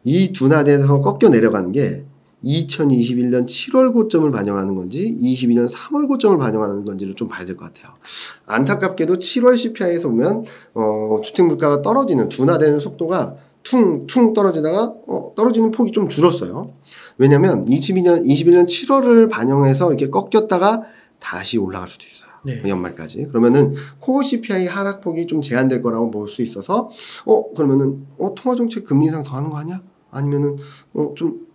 이 둔화돼서 꺾여 내려가는 게 2021년 7월 고점을 반영하는 건지 22년 3월 고점을 반영하는 건지를 좀 봐야 될 것 같아요. 안타깝게도 7월 CPI에서 보면 주택 물가가 떨어지는, 둔화되는 속도가 퉁퉁 떨어지다가 떨어지는 폭이 좀 줄었어요. 왜냐면 21년 7월을 반영해서 이렇게 꺾였다가 다시 올라갈 수도 있어요. 네. 연말까지. 그러면은 코어 CPI 하락폭이 좀 제한될 거라고 볼 수 있어서 그러면은 통화정책 금리 인상 더 하는 거 아니야? 아니면은 좀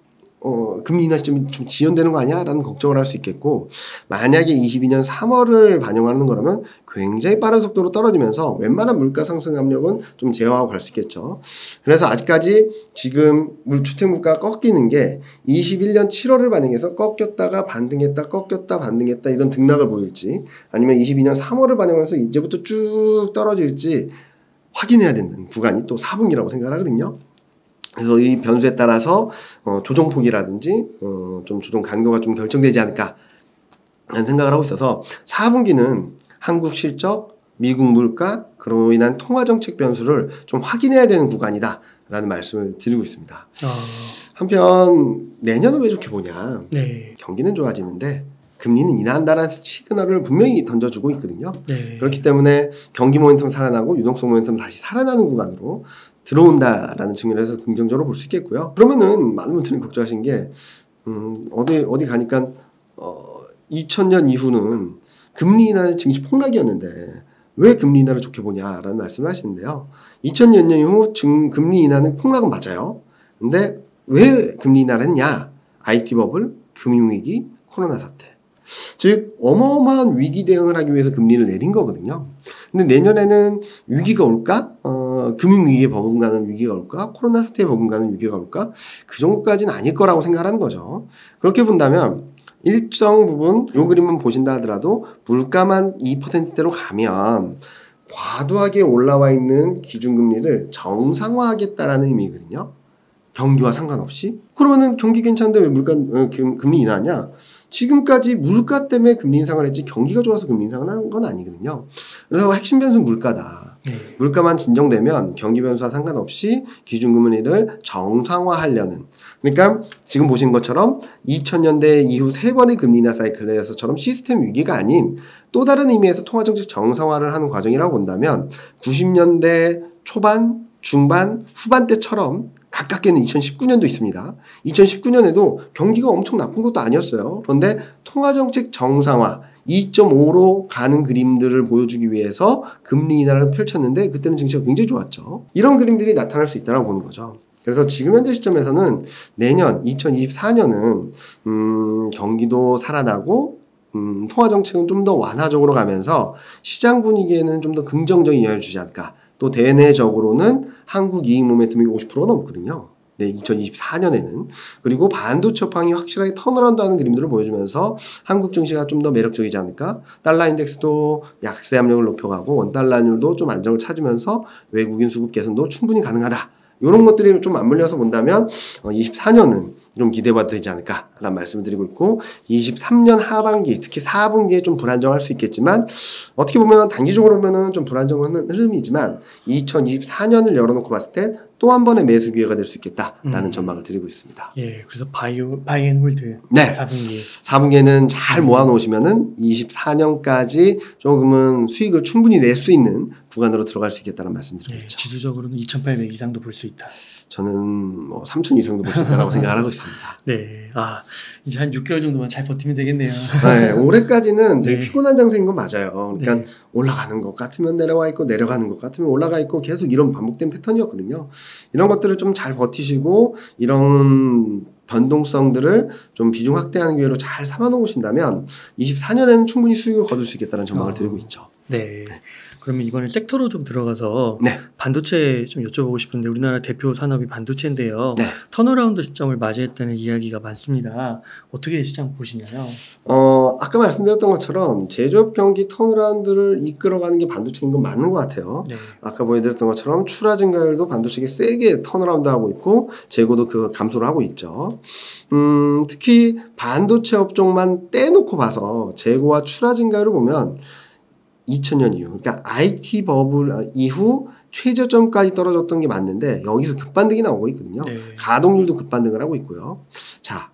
금리 인하 시점이 좀 지연되는 거 아니야? 라는 걱정을 할 수 있겠고, 만약에 22년 3월을 반영하는 거라면 굉장히 빠른 속도로 떨어지면서 웬만한 물가 상승 압력은 좀 제어하고 갈 수 있겠죠. 그래서 아직까지 지금 주택 물가가 꺾이는 게 21년 7월을 반영해서 꺾였다가 반등했다, 꺾였다, 반등했다 이런 등락을 보일지, 아니면 22년 3월을 반영해서 이제부터 쭉 떨어질지 확인해야 되는 구간이 또 4분기라고 생각하거든요. 그래서 이 변수에 따라서 조정폭이라든지 좀 조정 강도가 좀 결정되지 않을까 라는 생각을 하고 있어서 4분기는 한국 실적, 미국 물가, 그로 인한 통화정책 변수를 좀 확인해야 되는 구간이다 라는 말씀을 드리고 있습니다. 한편 내년은 왜 좋게 보냐. 네. 경기는 좋아지는데 금리는 인하한다는 시그널을 분명히 던져주고 있거든요. 네. 그렇기 때문에 경기 모멘텀 살아나고 유동성 모멘텀 다시 살아나는 구간으로 들어온다라는 측면에서 긍정적으로 볼 수 있겠고요. 그러면은 많은 분들이 걱정하신 게 어디 가니까 2000년 이후는 금리 인하는 증시 폭락이었는데 왜 금리 인하를 좋게 보냐라는 말씀을 하시는데요. 2000년 이후 금리 인하는 폭락은 맞아요. 근데 왜 금리 인하를 했냐? IT 버블, 금융위기, 코로나 사태. 즉 어마어마한 위기 대응을 하기 위해서 금리를 내린 거거든요. 근데 내년에는 위기가 올까? 금융위기에 버금가는 위기가 올까? 코로나 사태에 버금가는 위기가 올까? 그 정도까지는 아닐 거라고 생각하는 거죠. 그렇게 본다면 일정 부분 요 그림은 보신다 하더라도 물가만 2%대로 가면 과도하게 올라와 있는 기준금리를 정상화하겠다라는 의미거든요. 경기와 상관없이. 그러면은 경기 괜찮은데 왜 금리 인하냐? 지금까지 물가 때문에 금리 인상을 했지 경기가 좋아서 금리 인상을 한 건 아니거든요. 그래서 핵심 변수는 물가다. 물가만 진정되면 경기 변수와 상관없이 기준금리를 정상화하려는. 그러니까 지금 보신 것처럼 2000년대 이후 3번의 금리 인하 사이클에서처럼 시스템 위기가 아닌 또 다른 의미에서 통화정책 정상화를 하는 과정이라고 본다면 90년대 초반, 중반, 후반 때처럼 가깝게는 2019년도 있습니다. 2019년에도 경기가 엄청 나쁜 것도 아니었어요. 그런데 통화정책 정상화 2.5로 가는 그림들을 보여주기 위해서 금리 인하를 펼쳤는데 그때는 증시가 굉장히 좋았죠. 이런 그림들이 나타날 수 있다고 보는 거죠. 그래서 지금 현재 시점에서는 내년 2024년은 경기도 살아나고 통화정책은 좀 더 완화적으로 가면서 시장 분위기에는 좀 더 긍정적인 영향을 주지 않을까. 또 대내적으로는 한국 이익 모멘텀이 50%가 넘거든요. 네, 2024년에는. 그리고 반도체 업황이 확실하게 턴어라운드하는 그림들을 보여주면서 한국 증시가 좀 더 매력적이지 않을까. 달러 인덱스도 약세 압력을 높여가고 원달러율도 좀 안정을 찾으면서 외국인 수급 개선도 충분히 가능하다. 이런 것들이 좀 맞물려서 본다면 24년은 좀 기대해봐도 되지 않을까라는 말씀을 드리고 있고 23년 하반기 특히 4분기에 좀 불안정할 수 있겠지만 어떻게 보면 단기적으로 보면은 좀 불안정한 흐름이지만 2024년을 열어놓고 봤을 때 또 한 번의 매수 기회가 될 수 있겠다라는 전망을 드리고 있습니다. 예, 그래서 바이앤홀드 네. 4분기. 4분기에는 잘 모아놓으시면은 24년까지 조금은 수익을 충분히 낼 수 있는 구간으로 들어갈 수 있겠다는 말씀드리고 있죠. 지수적으로는 2,800 이상도 볼 수 있다. 저는 뭐 3,000 이상도 볼 수 있다고 생각을 하고 있습니다. 네, 이제 한 6개월 정도만 잘 버티면 되겠네요. 네, 올해까지는 되게 네. 피곤한 장세인 건 맞아요. 그러니까 네. 올라가는 것 같으면 내려와 있고 내려가는 것 같으면 올라가 있고 계속 이런 반복된 패턴이었거든요. 이런 것들을 좀 잘 버티시고 이런 변동성들을 좀 비중 확대하는 기회로 잘 삼아 놓으신다면 24년에는 충분히 수익을 거둘 수 있겠다는 전망을 드리고 있죠. 네. 그러면 이번에 섹터로 좀 들어가서 네. 반도체 좀 여쭤보고 싶은데 우리나라 대표 산업이 반도체인데요. 네. 턴어라운드 시점을 맞이했다는 이야기가 많습니다. 어떻게 시장 보시나요? 아까 말씀드렸던 것처럼 제조업 경기 턴어라운드를 이끌어가는 게 반도체인 건 맞는 것 같아요. 네. 아까 보여드렸던 것처럼 출하 증가율도 반도체가 세게 턴어라운드 하고 있고 재고도 그 감소를 하고 있죠. 특히 반도체 업종만 떼놓고 봐서 재고와 출하 증가율을 보면 2000년 이후, 그러니까 IT 버블 이후 최저점까지 떨어졌던 게 맞는데 여기서 급반등이 나오고 있거든요. 네. 가동률도 급반등을 하고 있고요. 자,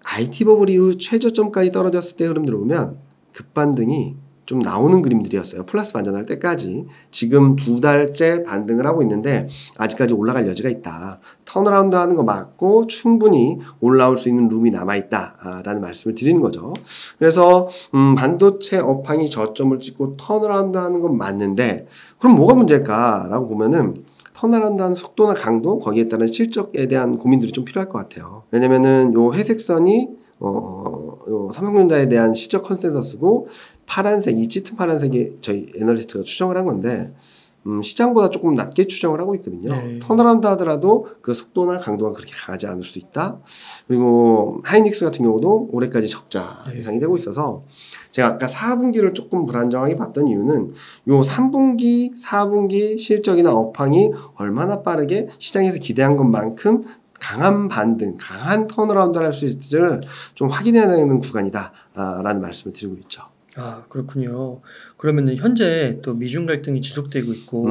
IT 버블 이후 최저점까지 떨어졌을 때 흐름들을 보면 급반등이 좀 나오는 그림들이었어요. 플러스 반전할 때까지. 지금 2달째 반등을 하고 있는데 아직까지 올라갈 여지가 있다. 턴어라운드 하는 거 맞고 충분히 올라올 수 있는 룸이 남아있다라는 말씀을 드리는 거죠. 그래서 반도체 업황이 저점을 찍고 턴어라운드 하는 건 맞는데 그럼 뭐가 문제일까라고 보면은 턴어라운드하는 속도나 강도, 거기에 따른 실적에 대한 고민들이 좀 필요할 것 같아요. 왜냐면은 요 회색선이 요 삼성전자에 대한 실적 컨센서스고, 파란색, 이 짙은 파란색이 저희 애널리스트가 추정을 한 건데, 시장보다 조금 낮게 추정을 하고 있거든요. 네. 턴어라운드 하더라도 그 속도나 강도가 그렇게 강하지 않을 수 있다. 그리고 하이닉스 같은 경우도 올해까지 적자 예상이 되고 있어서, 제가 아까 4분기를 조금 불안정하게 봤던 이유는 요 3분기, 4분기 실적이나 업황이 얼마나 빠르게 시장에서 기대한 것만큼 강한 반등, 강한 턴어라운드를 할 수 있을지를 좀 확인해야 되는 구간이다 라는 말씀을 드리고 있죠. 아, 그렇군요. 그러면은 현재 또 미중 갈등이 지속되고 있고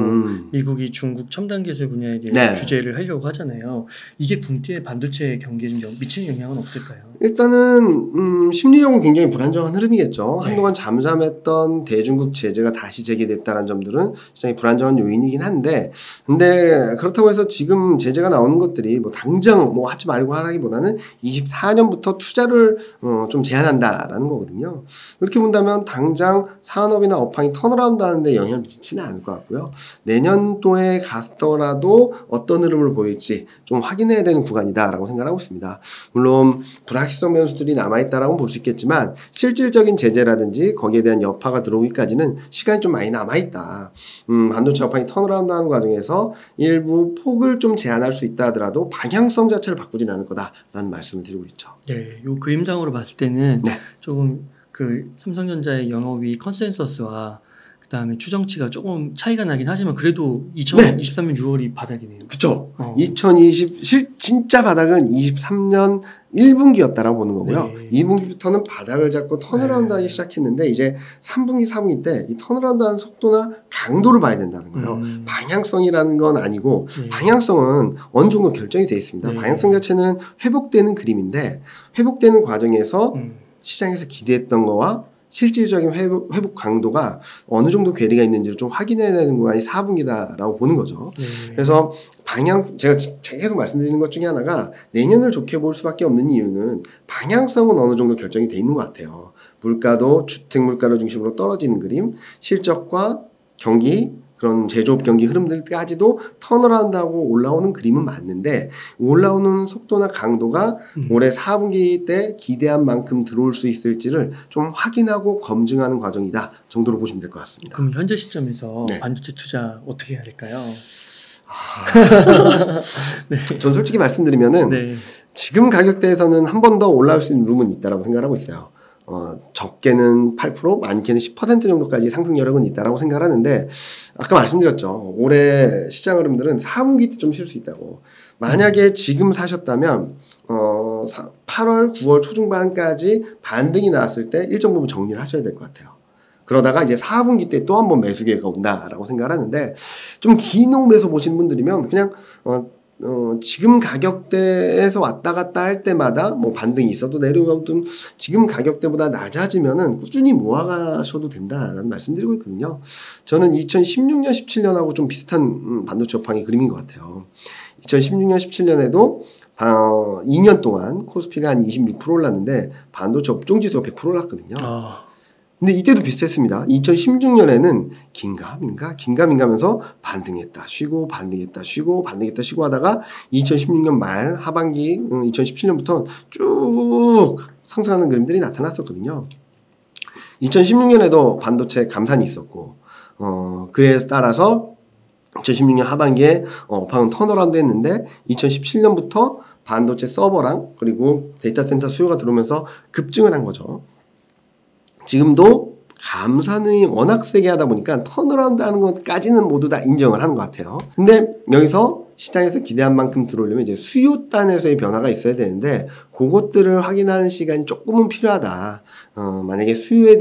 미국이 중국 첨단 기술 분야에 대해서 네. 규제를 하려고 하잖아요. 이게 분기의 반도체 경기에 좀 미치는 영향은 없을까요? 일단은 심리적으로 굉장히 불안정한 흐름이겠죠. 네. 한동안 잠잠했던 대중국 제재가 다시 재개됐다는 점들은 시장이 불안정한 요인이긴 한데, 근데 그렇다고 해서 지금 제재가 나오는 것들이 뭐 당장 뭐 하지 말고 하라기보다는 24년부터 투자를 좀 제한한다라는 거거든요. 그렇게 본다면 당장 산업이나 업황이 턴어라운드 하는데 영향을 미치지는 않을 것 같고요. 내년도에 갔더라도 어떤 흐름을 보일지 좀 확인해야 되는 구간이다라고 생각하고 있습니다. 물론 불확실성 변수들이 남아있다라고 볼 수 있겠지만, 실질적인 제재라든지 거기에 대한 여파가 들어오기까지는 시간이 좀 많이 남아있다. 반도체 업황이 턴어라운드 하는 과정에서 일부 폭을 좀 제한할 수 있다 하더라도 방향성 자체를 바꾸진 않을 거다라는 말씀을 드리고 있죠. 네, 요 그림상으로 봤을 때는 네. 조금 그 삼성전자의 영업이익 컨센서스와 그다음에 추정치가 조금 차이가 나긴 하지만 그래도 2023년 6월이 바닥이네요. 그쵸. 2020 진짜 바닥은 23년 1분기였다라고 보는 거고요. 네. 2분기부터는 바닥을 잡고 턴어라운드 하기 시작했는데, 이제 3분기, 4분기 때 이 턴어라운드 하는 속도나 강도를 봐야 된다는 거예요. 방향성이라는 건 아니고, 네. 방향성은 어느 정도 결정이 되어 있습니다. 네. 방향성 자체는 회복되는 그림인데, 회복되는 과정에서 시장에서 기대했던 거와 실질적인 회복 강도가 어느 정도 괴리가 있는지를 좀 확인해야 되는 구간이 4분기다라고 보는 거죠. 네. 그래서 제가 계속 말씀드리는 것 중에 하나가, 내년을 좋게 볼 수밖에 없는 이유는 방향성은 어느 정도 결정이 돼 있는 것 같아요. 물가도 주택 물가를 중심으로 떨어지는 그림, 실적과 경기, 그런 제조업 경기 흐름들까지도 턴어라운드하고 올라오는 그림은 맞는데, 올라오는 속도나 강도가 올해 4분기 때 기대한 만큼 들어올 수 있을지를 좀 확인하고 검증하는 과정이다 정도로 보시면 될 것 같습니다. 그럼 현재 시점에서 네. 반도체 투자 어떻게 해야 될까요? 네. 전 솔직히 말씀드리면은 네. 지금 가격대에서는 한 번 더 올라올 수 있는 룸은 있다라고 생각하고 있어요. 적게는 8%, 많게는 10% 정도까지 상승 여력은 있다라고 생각하는데, 아까 말씀드렸죠. 올해 시장 흐름들은 4분기 때 좀 쉴 수 있다고. 만약에 지금 사셨다면 8월, 9월 초중반까지 반등이 나왔을 때 일정 부분 정리를 하셔야 될 것 같아요. 그러다가 이제 4분기 때 또 한 번 매수 기회가 온다라고 생각을 하는데, 좀 긴 홈에서 보시는 분들이면 그냥 지금 가격대에서 왔다 갔다 할 때마다 뭐 반등이 있어도 내려오든 지금 가격대보다 낮아지면은 꾸준히 모아가셔도 된다라는 말씀드리고 있거든요. 저는 2016년, 17년하고 좀 비슷한 반도체 업황의 그림인 것 같아요. 2016년, 17년에도 2년 동안 코스피가 한 26% 올랐는데 반도체 업종지수가 100% 올랐거든요. 근데 이때도 비슷했습니다. 2016년에는 긴가민가 하면서 반등했다 쉬고 반등했다 쉬고 반등했다 쉬고 하다가 2016년 말 하반기 2017년부터 쭉 상승하는 그림들이 나타났었거든요. 2016년에도 반도체 감산이 있었고 그에 따라서 2016년 하반기에 방금 턴어라운드 했는데 2017년부터 반도체 서버랑 그리고 데이터 센터 수요가 들어오면서 급증을 한 거죠. 지금도 감산이 워낙 세게 하다 보니까 턴어라운드 하는 것까지는 모두 다 인정을 하는 것 같아요. 근데 여기서 시장에서 기대한 만큼 들어오려면 이제 수요 단에서의 변화가 있어야 되는데, 그것들을 확인하는 시간이 조금은 필요하다. 만약에 수요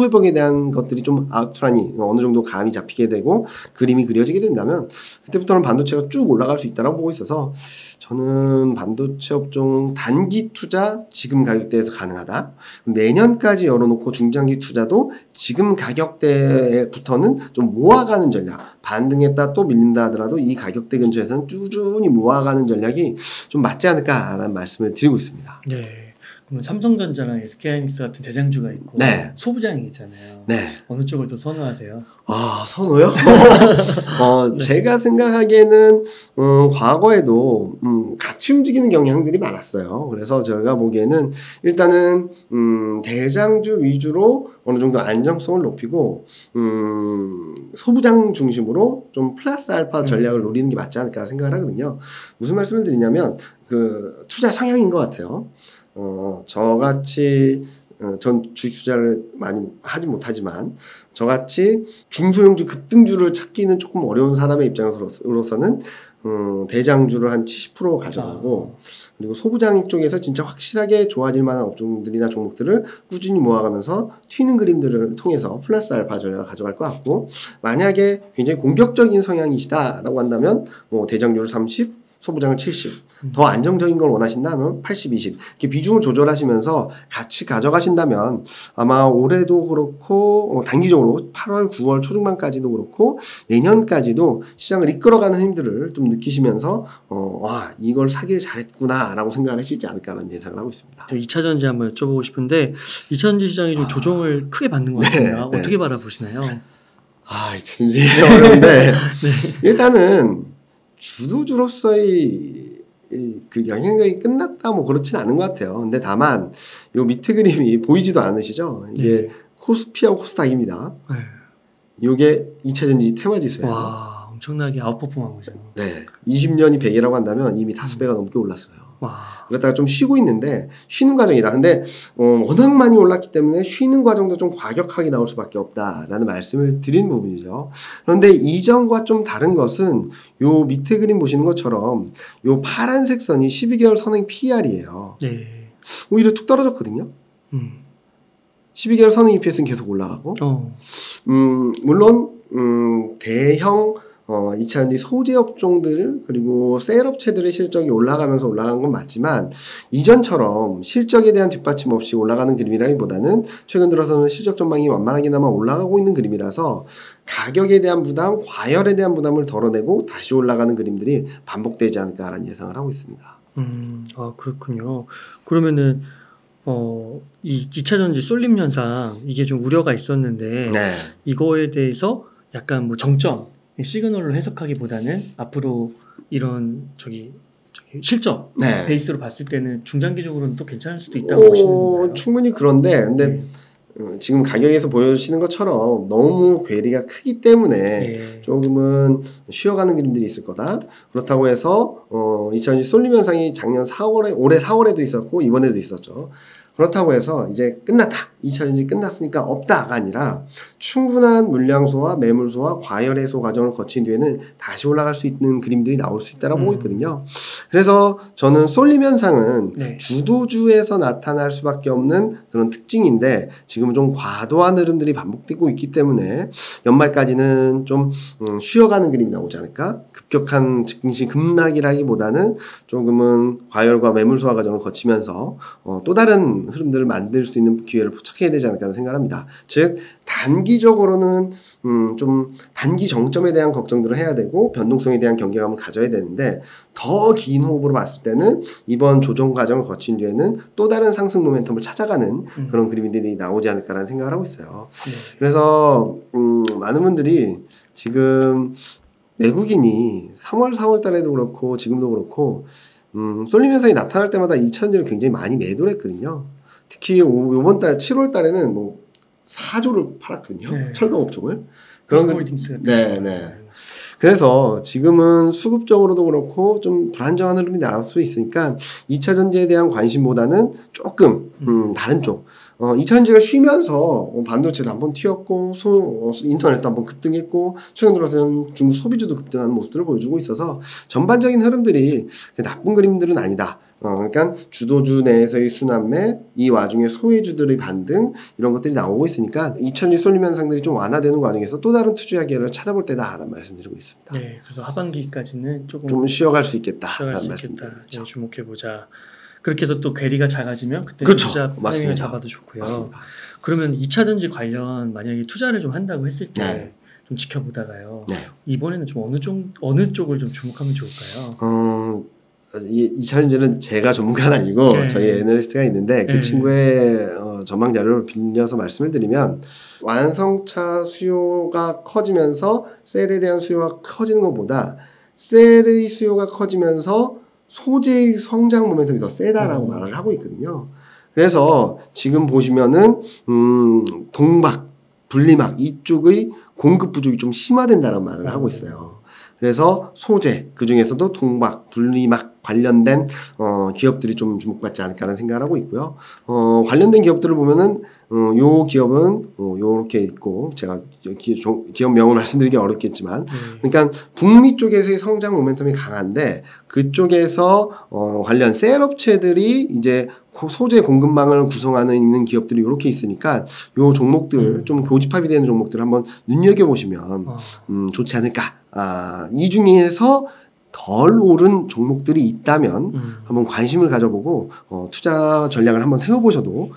회복에 대한 것들이 좀 아우트라인이 어느 정도 감이 잡히게 되고 그림이 그려지게 된다면, 그때부터는 반도체가 쭉 올라갈 수 있다고 보고 있어서, 저는 반도체 업종 단기 투자 지금 가격대에서 가능하다. 내년까지 열어놓고 중장기 투자도 지금 가격대부터는 좀 모아가는 전략. 반등했다 또 밀린다 하더라도 이 가격대 근처에서는 꾸준히 모아가는 전략이 좀 맞지 않을까라는 말씀을 드리고 있습니다. 네. 그러면 삼성전자랑 SK하이닉스 같은 대장주가 있고 네. 소부장이 있잖아요. 네. 어느 쪽을 더 선호하세요? 아, 선호요? 네. 제가 생각하기에는 과거에도 같이 움직이는 경향들이 많았어요. 그래서 제가 보기에는 일단은 대장주 위주로 어느 정도 안정성을 높이고 소부장 중심으로 좀 플러스 알파 전략을 노리는 게 맞지 않을까 생각을 하거든요. 무슨 말씀을 드리냐면 그 투자 성향인 것 같아요. 저같이 전 주식 투자를 많이 하지 못하지만 저같이 중소형주 급등주를 찾기는 조금 어려운 사람의 입장으로서는 대장주를 한 70% 가져가고 그리고 소부장 쪽에서 진짜 확실하게 좋아질 만한 업종들이나 종목들을 꾸준히 모아가면서 튀는 그림들을 통해서 플러스 알파 전략을 가져갈 것 같고 만약에 굉장히 공격적인 성향이시다라고 한다면 뭐 대장주를 30 소부장을 70, 더 안정적인 걸 원하신다면 80, 20 이렇게 비중을 조절하시면서 같이 가져가신다면 아마 올해도 그렇고 단기적으로 8월, 9월 초중반까지도 그렇고 내년까지도 시장을 이끌어가는 힘들을 좀 느끼시면서 와 이걸 사길 잘했구나라고 생각을 하시지 않을까라는 예상을 하고 있습니다. 2차전지 한번 여쭤보고 싶은데 2차전지 시장이 좀 조정을 크게 받는 것 같습니다. 네. 어떻게 바라보시나요? 아, 진짜 어려운데 일단은 주도주로서의 그 영향력이 끝났다 뭐 그렇진 않은 것 같아요. 근데 다만 요 밑에 그림이 보이지도 않으시죠? 이게 코스피하고 코스닥입니다. 요게 2차전지 테마지수예요. 와, 엄청나게 아웃퍼폼한 거죠. 네, 20년이 100이라고 한다면 이미 5배가 넘게 올랐어요. 와. 그러다가 좀 쉬고 있는데 쉬는 과정이다. 근데 워낙 많이 올랐기 때문에 쉬는 과정도 좀 과격하게 나올 수밖에 없다라는 말씀을 드린 부분이죠. 그런데 이전과 좀 다른 것은 요 밑에 그림 보시는 것처럼 요 파란색 선이 12개월 선행 PR이에요. 네. 오히려 툭 떨어졌거든요. 12개월 선행 EPS는 계속 올라가고 물론 대형 2차전지 소재 업종들 그리고 셀업체들의 실적이 올라가면서 올라간 건 맞지만 이전처럼 실적에 대한 뒷받침 없이 올라가는 그림이라기보다는 최근 들어서는 실적 전망이 완만하게나마 올라가고 있는 그림이라서 가격에 대한 부담, 과열에 대한 부담을 덜어내고 다시 올라가는 그림들이 반복되지 않을까라는 예상을 하고 있습니다. 아 그렇군요. 그러면은 이 2차전지 쏠림 현상 이게 좀 우려가 있었는데 네. 이거에 대해서 약간 뭐 정점 시그널로 해석하기보다는 앞으로 이런 실적 네. 베이스로 봤을 때는 중장기적으로는 또 괜찮을 수도 있다고 보시는가요? 충분히 그런데 근데 지금 가격에서 보여주시는 것처럼 너무 괴리가 크기 때문에 조금은 쉬어가는 그림들이 있을 거다. 그렇다고 해서 2020 쏠림 현상이 작년 4월에 올해 4월에도 있었고 이번에도 있었죠. 그렇다고 해서 이제 끝났다. 2차전지 끝났으니까 없다가 아니라 충분한 물량소와 매물소와 과열 해소 과정을 거친 뒤에는 다시 올라갈 수 있는 그림들이 나올 수 있다고 보고 있거든요. 그래서 저는 쏠림 현상은 주도주에서 나타날 수밖에 없는 그런 특징인데 지금은 좀 과도한 흐름들이 반복되고 있기 때문에 연말까지는 좀 쉬어가는 그림이 나오지 않을까? 급격한 증시 급락이라기보다는 조금은 과열과 매물소화 과정을 거치면서 또 다른 흐름들을 만들 수 있는 기회를 포착해야 되지 않을까 생각합니다. 즉 단기적으로는 좀 단기 정점에 대한 걱정들을 해야 되고 변동성에 대한 경계감을 가져야 되는데 더 긴 호흡으로 봤을 때는 이번 조정 과정을 거친 뒤에는 또 다른 상승 모멘텀을 찾아가는 그런 그림들이 나오지 않을까라는 생각을 하고 있어요. 그래서 많은 분들이 지금 외국인이 3월 4월 달에도 그렇고 지금도 그렇고 쏠림 현상이 나타날 때마다 2차전지를 굉장히 많이 매도를 했거든요. 특히 이번 달 7월 달에는 뭐 4조를 팔았거든요. 철강 업종을. 그런 홀딩스 같은 네. 그래서 지금은 수급적으로도 그렇고 좀 불안정한 흐름이 나올 수 있으니까 2차전지에 대한 관심보다는 조금 다른 쪽 2차전지가 쉬면서 반도체도 한번 튀었고 인터넷도 한번 급등했고 최근 들어서는 중국 소비주도 급등하는 모습들을 보여주고 있어서 전반적인 흐름들이 나쁜 그림들은 아니다. 그러니까 주도주 내에서의 순환매, 이 와중에 소외주들의 반등 이런 것들이 나오고 있으니까 2차전지 쏠림 현상들이 좀 완화되는 과정에서 또 다른 투자 기회를 찾아볼 때다라는 말씀드리고 있습니다. 네, 그래서 하반기까지는 좀 쉬어갈 수 있겠다라는 말씀드리고 있죠. 주목해 보자. 그렇게 해서 또 괴리가 작아지면 그때 그렇죠. 투자 타이밍을 잡아도 좋고요. 맞습니다. 그러면 2차전지 관련 만약에 투자를 좀 한다고 했을 때 좀 지켜보다가요. 이번에는 좀 어느 쪽을 좀 주목하면 좋을까요? 이 차전지는 제가 전문가는 아니고 네. 저희 애널리스트가 있는데 그 네. 친구의 전망 자료를 빌려서 말씀을 드리면 완성차 수요가 커지면서 셀에 대한 수요가 커지는 것보다 셀의 수요가 커지면서 소재의 성장 모멘텀이 더 세다라고 말을 하고 있거든요. 그래서 지금 보시면은 동박, 분리막 이쪽의 공급 부족이 좀 심화된다는 말을 하고 있어요. 그래서 소재, 그 중에서도 동박, 분리막 관련된 기업들이 좀 주목받지 않을까라는 생각을 하고 있고요. 관련된 기업들을 보면은 요 기업은 요렇게 있고 제가 기업명을 말씀드리기 어렵겠지만 그러니까 북미 쪽에서의 성장 모멘텀이 강한데 그쪽에서 관련 셀 업체들이 이제 소재 공급망을 구성하는 있는 기업들이 이렇게 있으니까 요 종목들 좀 교집합이 되는 종목들 한번 눈여겨보시면 좋지 않을까. 이 중에서 덜 오른 종목들이 있다면 한번 관심을 가져보고 투자 전략을 한번 세워보셔도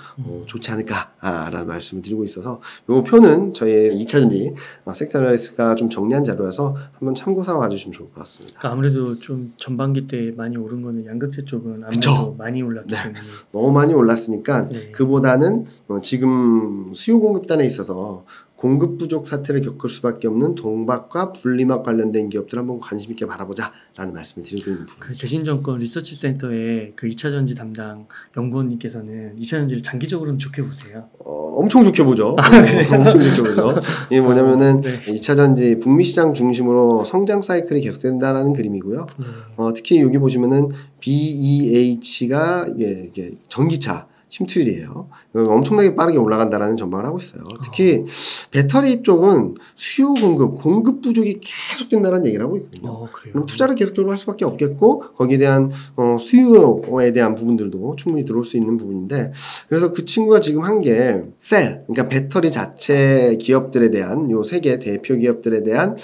좋지 않을까라는 말씀을 드리고 있어서 이 표는 저희 2차전지 섹터 애널리스트가 좀 정리한 자료라서 한번 참고 삼아 봐주시면 좋을 것 같습니다. 그러니까 아무래도 좀 전반기 때 많이 오른 거는 양극재 쪽은 아무래도 그쵸? 많이 올랐기 네. 때문에 너무 많이 올랐으니까 네. 그보다는 지금 수요 공급단에 있어서 공급 부족 사태를 겪을 수밖에 없는 동박과 분리막 관련된 기업들 한번 관심 있게 바라보자라는 말씀을 드리고 있는 부분. 그 대신정권 리서치 센터의 그 2차전지 담당 연구원님께서는 2차전지를 장기적으로는 좋게 보세요. 엄청 좋게 보죠. 엄청 좋게 보죠. 이게 뭐냐면은 네. 2차전지 북미 시장 중심으로 성장 사이클이 계속된다라는 그림이고요. 특히 여기 보시면은 BEH가 이게 전기차 침투율이에요. 엄청나게 빠르게 올라간다라는 전망을 하고 있어요. 특히 배터리 쪽은 수요 공급 부족이 계속된다는 얘기를 하고 있거든요. 그래요? 그럼 투자를 계속적으로 할 수밖에 없겠고 거기에 대한 수요에 대한 부분들도 충분히 들어올 수 있는 부분인데 그래서 그 친구가 지금 한 게 셀, 그러니까 배터리 자체 기업들에 대한 요 세계 대표 기업들에 대한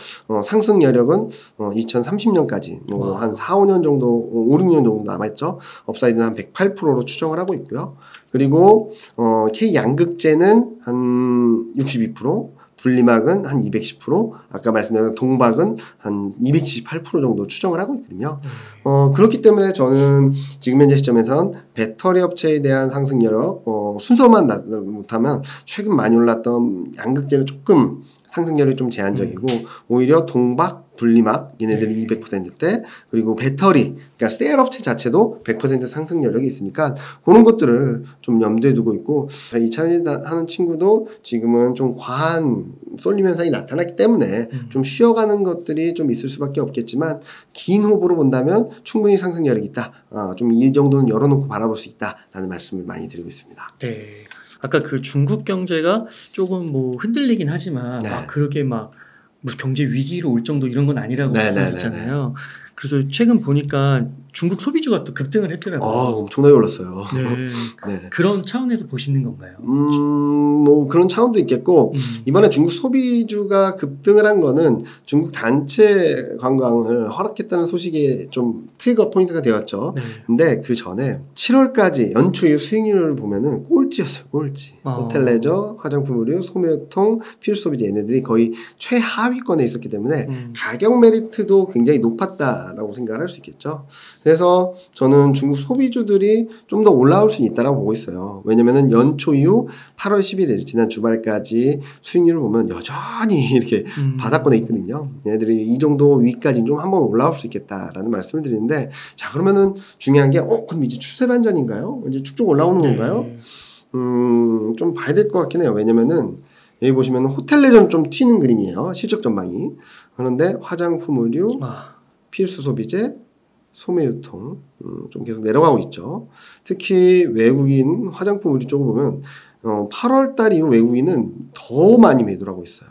상승 여력은 2030년까지 한 4, 5년 정도, 5, 6년 정도 남아있죠. 업사이드는 한 108%로 추정을 하고 있고요. 그리고 K 양극재는 한 62%, 분리막은 한 210%, 아까 말씀드린 동박은 한 278% 정도 추정을 하고 있거든요. 그렇기 때문에 저는 지금 현재 시점에선 배터리 업체에 대한 상승 여력, 순서만 못하면 최근 많이 올랐던 양극재는 조금 상승 여력이 좀 제한적이고 오히려 동박, 분리막 얘네들이 200%대 그리고 배터리 그러니까 셀 업체 자체도 100% 상승 여력이 있으니까 그런 것들을 좀 염두에 두고 있고 이 차전지 하는 친구도 지금은 좀 과한 쏠림 현상이 나타났기 때문에 좀 쉬어가는 것들이 좀 있을 수밖에 없겠지만 긴 호흡으로 본다면 충분히 상승 여력이 있다. 좀 이 정도는 열어놓고 바라볼 수 있다라는 말씀을 많이 드리고 있습니다. 네. 아까 그 중국 경제가 조금 뭐 흔들리긴 하지만 네. 막 그렇게 막 무슨 경제 위기로 올 정도 이런 건 아니라고 말씀하셨잖아요. 그래서 최근 보니까 중국 소비주가 또 급등을 했더라고요. 엄청나게 올랐어요. 네. 네. 그런 차원에서 보시는 건가요? 뭐 그런 차원도 있겠고 이번에 중국 소비주가 급등을 한 거는 중국 단체 관광을 허락했다는 소식이 좀 트리거 포인트가 되었죠. 네. 근데 그 전에 7월까지 연초의 수익률을 보면은 꼴찌였어요. 꼴찌. 호텔 레저, 화장품 의류, 소매유통, 필수 소비재 얘네들이 거의 최하위권에 있었기 때문에 가격 메리트도 굉장히 높았다라고 생각을 할 수 있겠죠. 그래서 저는 중국 소비주들이 좀 더 올라올 수 있다라고 보고 있어요. 왜냐면은 연초 이후 8월 11일 지난 주말까지 수익률을 보면 여전히 이렇게 바닥권에 있거든요. 얘네들이 이 정도 위까지 좀 한번 올라올 수 있겠다라는 말씀을 드리는데 자 그러면은 중요한 게 그럼 이제 추세 반전인가요? 이제 쭉쭉 올라오는 건가요? 좀 봐야 될 것 같긴 해요. 왜냐면은 여기 보시면 호텔 레저는 좀 튀는 그림이에요. 실적 전망이. 그런데 화장품 의류, 필수 소비재, 소매유통 좀 계속 내려가고 있죠. 특히 외국인 화장품 의류 쪽을 보면 8월 달 이후 외국인은 더 많이 매도를 하고 있어요.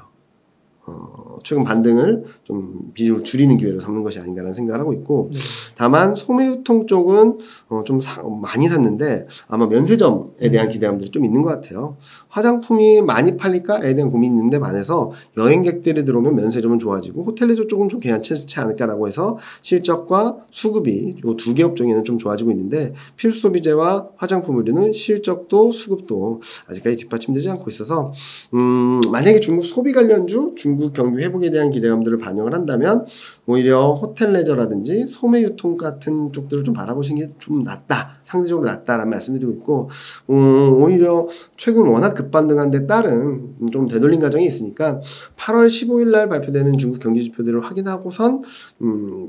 최근 반등을 좀 비중을 줄이는 기회로 삼는 것이 아닌가라는 생각을 하고 있고 다만 소매유통 쪽은 좀 많이 샀는데 아마 면세점에 대한 기대감들이 좀 있는 것 같아요. 화장품이 많이 팔릴까에 대한 고민이 있는데 반해서 여행객들이 들어오면 면세점은 좋아지고 호텔레저 쪽은 좀 괜찮지 않을까라고 해서 실적과 수급이 이 두 개 업종에는 좀 좋아지고 있는데 필수 소비재와 화장품 의류는 실적도 수급도 아직까지 뒷받침되지 않고 있어서 만약에 중국 소비 관련주, 중국 중국 경기 회복에 대한 기대감들을 반영을 한다면 오히려 호텔 레저라든지 소매 유통 같은 쪽들을 좀 바라보시는 게 좀 낫다. 상대적으로 낫다라는 말씀드리고 있고 오히려 최근 워낙 급반등한 데 따른 좀 되돌린 과정이 있으니까 8월 15일 날 발표되는 중국 경기 지표들을 확인하고선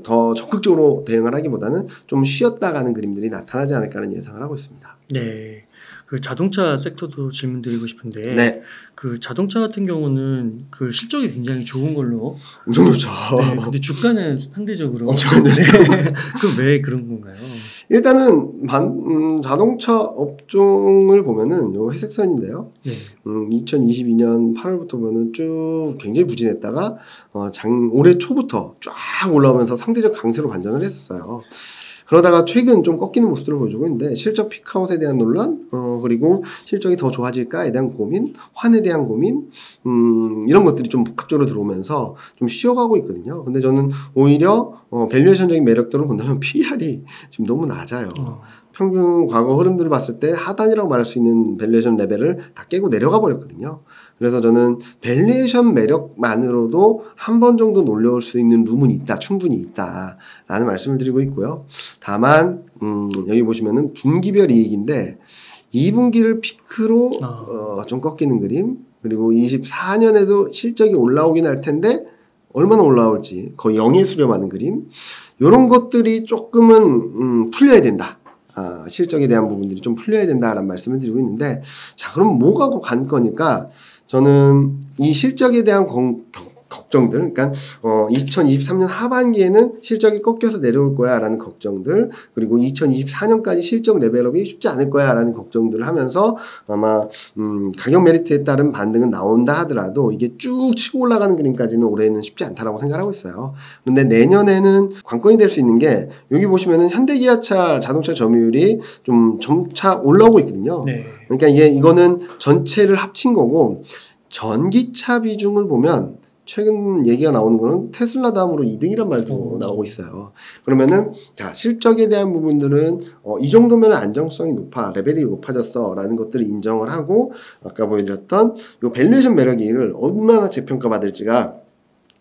더 적극적으로 대응을 하기보다는 좀 쉬었다 가는 그림들이 나타나지 않을까 하는 예상을 하고 있습니다. 네. 그 자동차 섹터도 질문드리고 싶은데 네. 그 자동차 같은 경우는 그 실적이 굉장히 좋은 걸로 엄청 좋죠. 네, 근데 주가는 상대적으로 엄청 안 좋죠. 그럼 왜 그런 건가요? 일단은 자동차 업종을 보면은 요 회색선인데요. 네. 2022년 8월부터 보면은 쭉 굉장히 부진했다가 올해 초부터 쫙 올라오면서 상대적 강세로 반전을 했었어요. 그러다가 최근 좀 꺾이는 모습들을 보여주고 있는데 실적 피크아웃에 대한 논란, 그리고 실적이 더 좋아질까에 대한 고민, 환에 대한 고민, 이런 것들이 좀 복합적으로 들어오면서 좀 쉬어가고 있거든요. 근데 저는 오히려 밸류에이션적인 매력도를 본다면 PER이 지금 너무 낮아요. 평균 과거 흐름들을 봤을 때 하단이라고 말할 수 있는 밸류에이션 레벨을 다 깨고 내려가 버렸거든요. 그래서 저는 밸류에이션 매력만으로도 한 번 정도 놀려올 수 있는 룸은 있다, 충분히 있다라는 말씀을 드리고 있고요. 다만 여기 보시면은 분기별 이익인데 2분기를 피크로 좀 꺾이는 그림, 그리고 24년에도 실적이 올라오긴 할 텐데 얼마나 올라올지 거의 0에 수렴하는 그림, 이런 것들이 조금은 풀려야 된다. 실적에 대한 부분들이 좀 풀려야 된다라는 말씀을 드리고 있는데, 자, 그럼 뭐가 관건일까? 저는 이 실적에 대한 걱정들, 그러니까 2023년 하반기에는 실적이 꺾여서 내려올 거야라는 걱정들, 그리고 2024년까지 실적 레벨업이 쉽지 않을 거야라는 걱정들을 하면서 아마 가격 메리트에 따른 반등은 나온다 하더라도 이게 쭉 치고 올라가는 그림까지는 올해는 쉽지 않다라고 생각하고 있어요. 그런데 내년에는 관건이 될 수 있는 게 여기 보시면은 현대기아차 자동차 점유율이 좀 점차 올라오고 있거든요. 네. 그러니까 이거는 전체를 합친 거고, 전기차 비중을 보면 최근 얘기가 나오는 거는 테슬라 다음으로 2등이란 말도 나오고 있어요. 그러면은 자, 실적에 대한 부분들은 이 정도면 안정성이 높아, 레벨이 높아졌어 라는 것들을 인정을 하고, 아까 보여드렸던 요 밸류에이션 매력을 얼마나 재평가 받을지가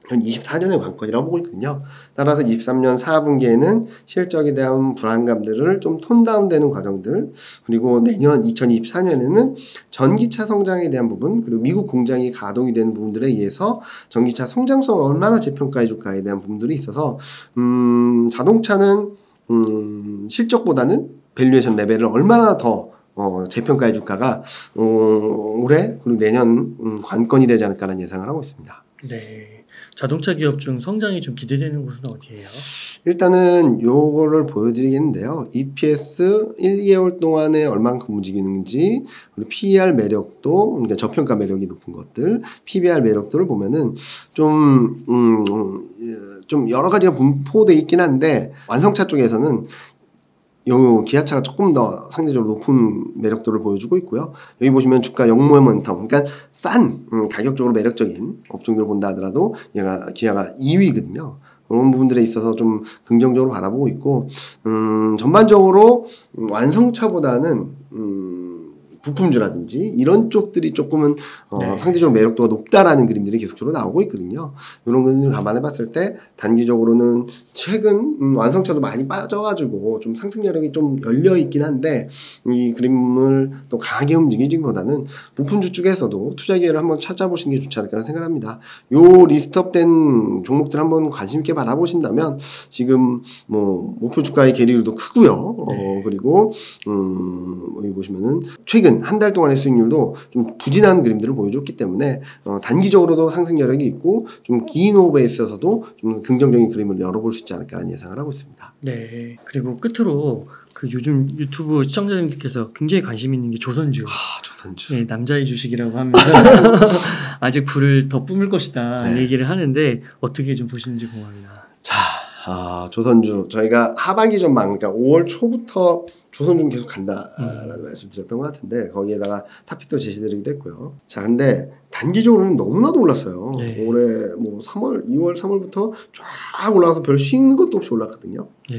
현 24년의 관건이라고 보고 있거든요. 따라서 23년 4분기에는 실적에 대한 불안감들을 좀 톤다운되는 과정들, 그리고 내년 2024년에는 전기차 성장에 대한 부분, 그리고 미국 공장이 가동이 되는 부분들에 의해서 전기차 성장성을 얼마나 재평가해 줄까에 대한 부분들이 있어서 자동차는 실적보다는 밸류에이션 레벨을 얼마나 더 재평가해 줄까가 올해 그리고 내년 관건이 되지 않을까라는 예상을 하고 있습니다. 네. 자동차 기업 중 성장이 좀 기대되는 곳은 어디예요? 일단은 요거를 보여드리겠는데요. EPS 1, 2개월 동안에 얼만큼 움직이는지, 그리고 PER 매력도, 그러니까 저평가 매력이 높은 것들, PBR 매력도를 보면은 좀 여러 가지가 분포되어 있긴 한데, 완성차 쪽에서는 요 기아차가 조금 더 상대적으로 높은 매력도를 보여주고 있고요. 여기 보시면 주가 역모멘텀, 그러니까 싼 가격적으로 매력적인 업종들을 본다 하더라도 기아가 2위거든요. 그런 부분들에 있어서 좀 긍정적으로 바라보고 있고, 전반적으로 완성차보다는 부품주라든지 이런 쪽들이 조금은 상대적으로 매력도가 높다라는 그림들이 계속적으로 나오고 있거든요. 이런 그림을 감안해 봤을 때 단기적으로는 최근 완성차도 많이 빠져가지고 좀 상승력이 좀 열려 있긴 한데, 이 그림을 또 강하게 움직이기보다는 부품주 쪽에서도 투자 기회를 한번 찾아보시는 게 좋지 않을까 생각합니다. 요 리스트업된 종목들 한번 관심 있게 바라보신다면 지금 뭐 목표 주가의 계리율도 크고요. 그리고 여기 보시면은 최근 한 달 동안의 수익률도 좀 부진한 그림들을 보여줬기 때문에 단기적으로도 상승 여력이 있고 좀 긴 호흡에 있어서도 좀 긍정적인 그림을 열어볼 수 있지 않을까라는 예상을 하고 있습니다. 네. 그리고 끝으로 그 요즘 유튜브 시청자님들께서 굉장히 관심 있는 게 조선주. 조선주. 네, 남자의 주식이라고 하면서 아직 불을 더 뿜을 것이다 얘기를 하는데 어떻게 좀 보시는지 궁금합니다. 자, 조선주 저희가 하반기 전망, 그러니까 5월 초부터 조선주는 계속 간다라는 말씀드렸던 것 같은데, 거기에다가 탑픽도 제시드리기도 했고요. 자, 근데 단기적으로는 너무나도 올랐어요. 네. 올해 뭐 2월 3월부터 쫙 올라가서 별 쉬는 것도 없이 올랐거든요. 네.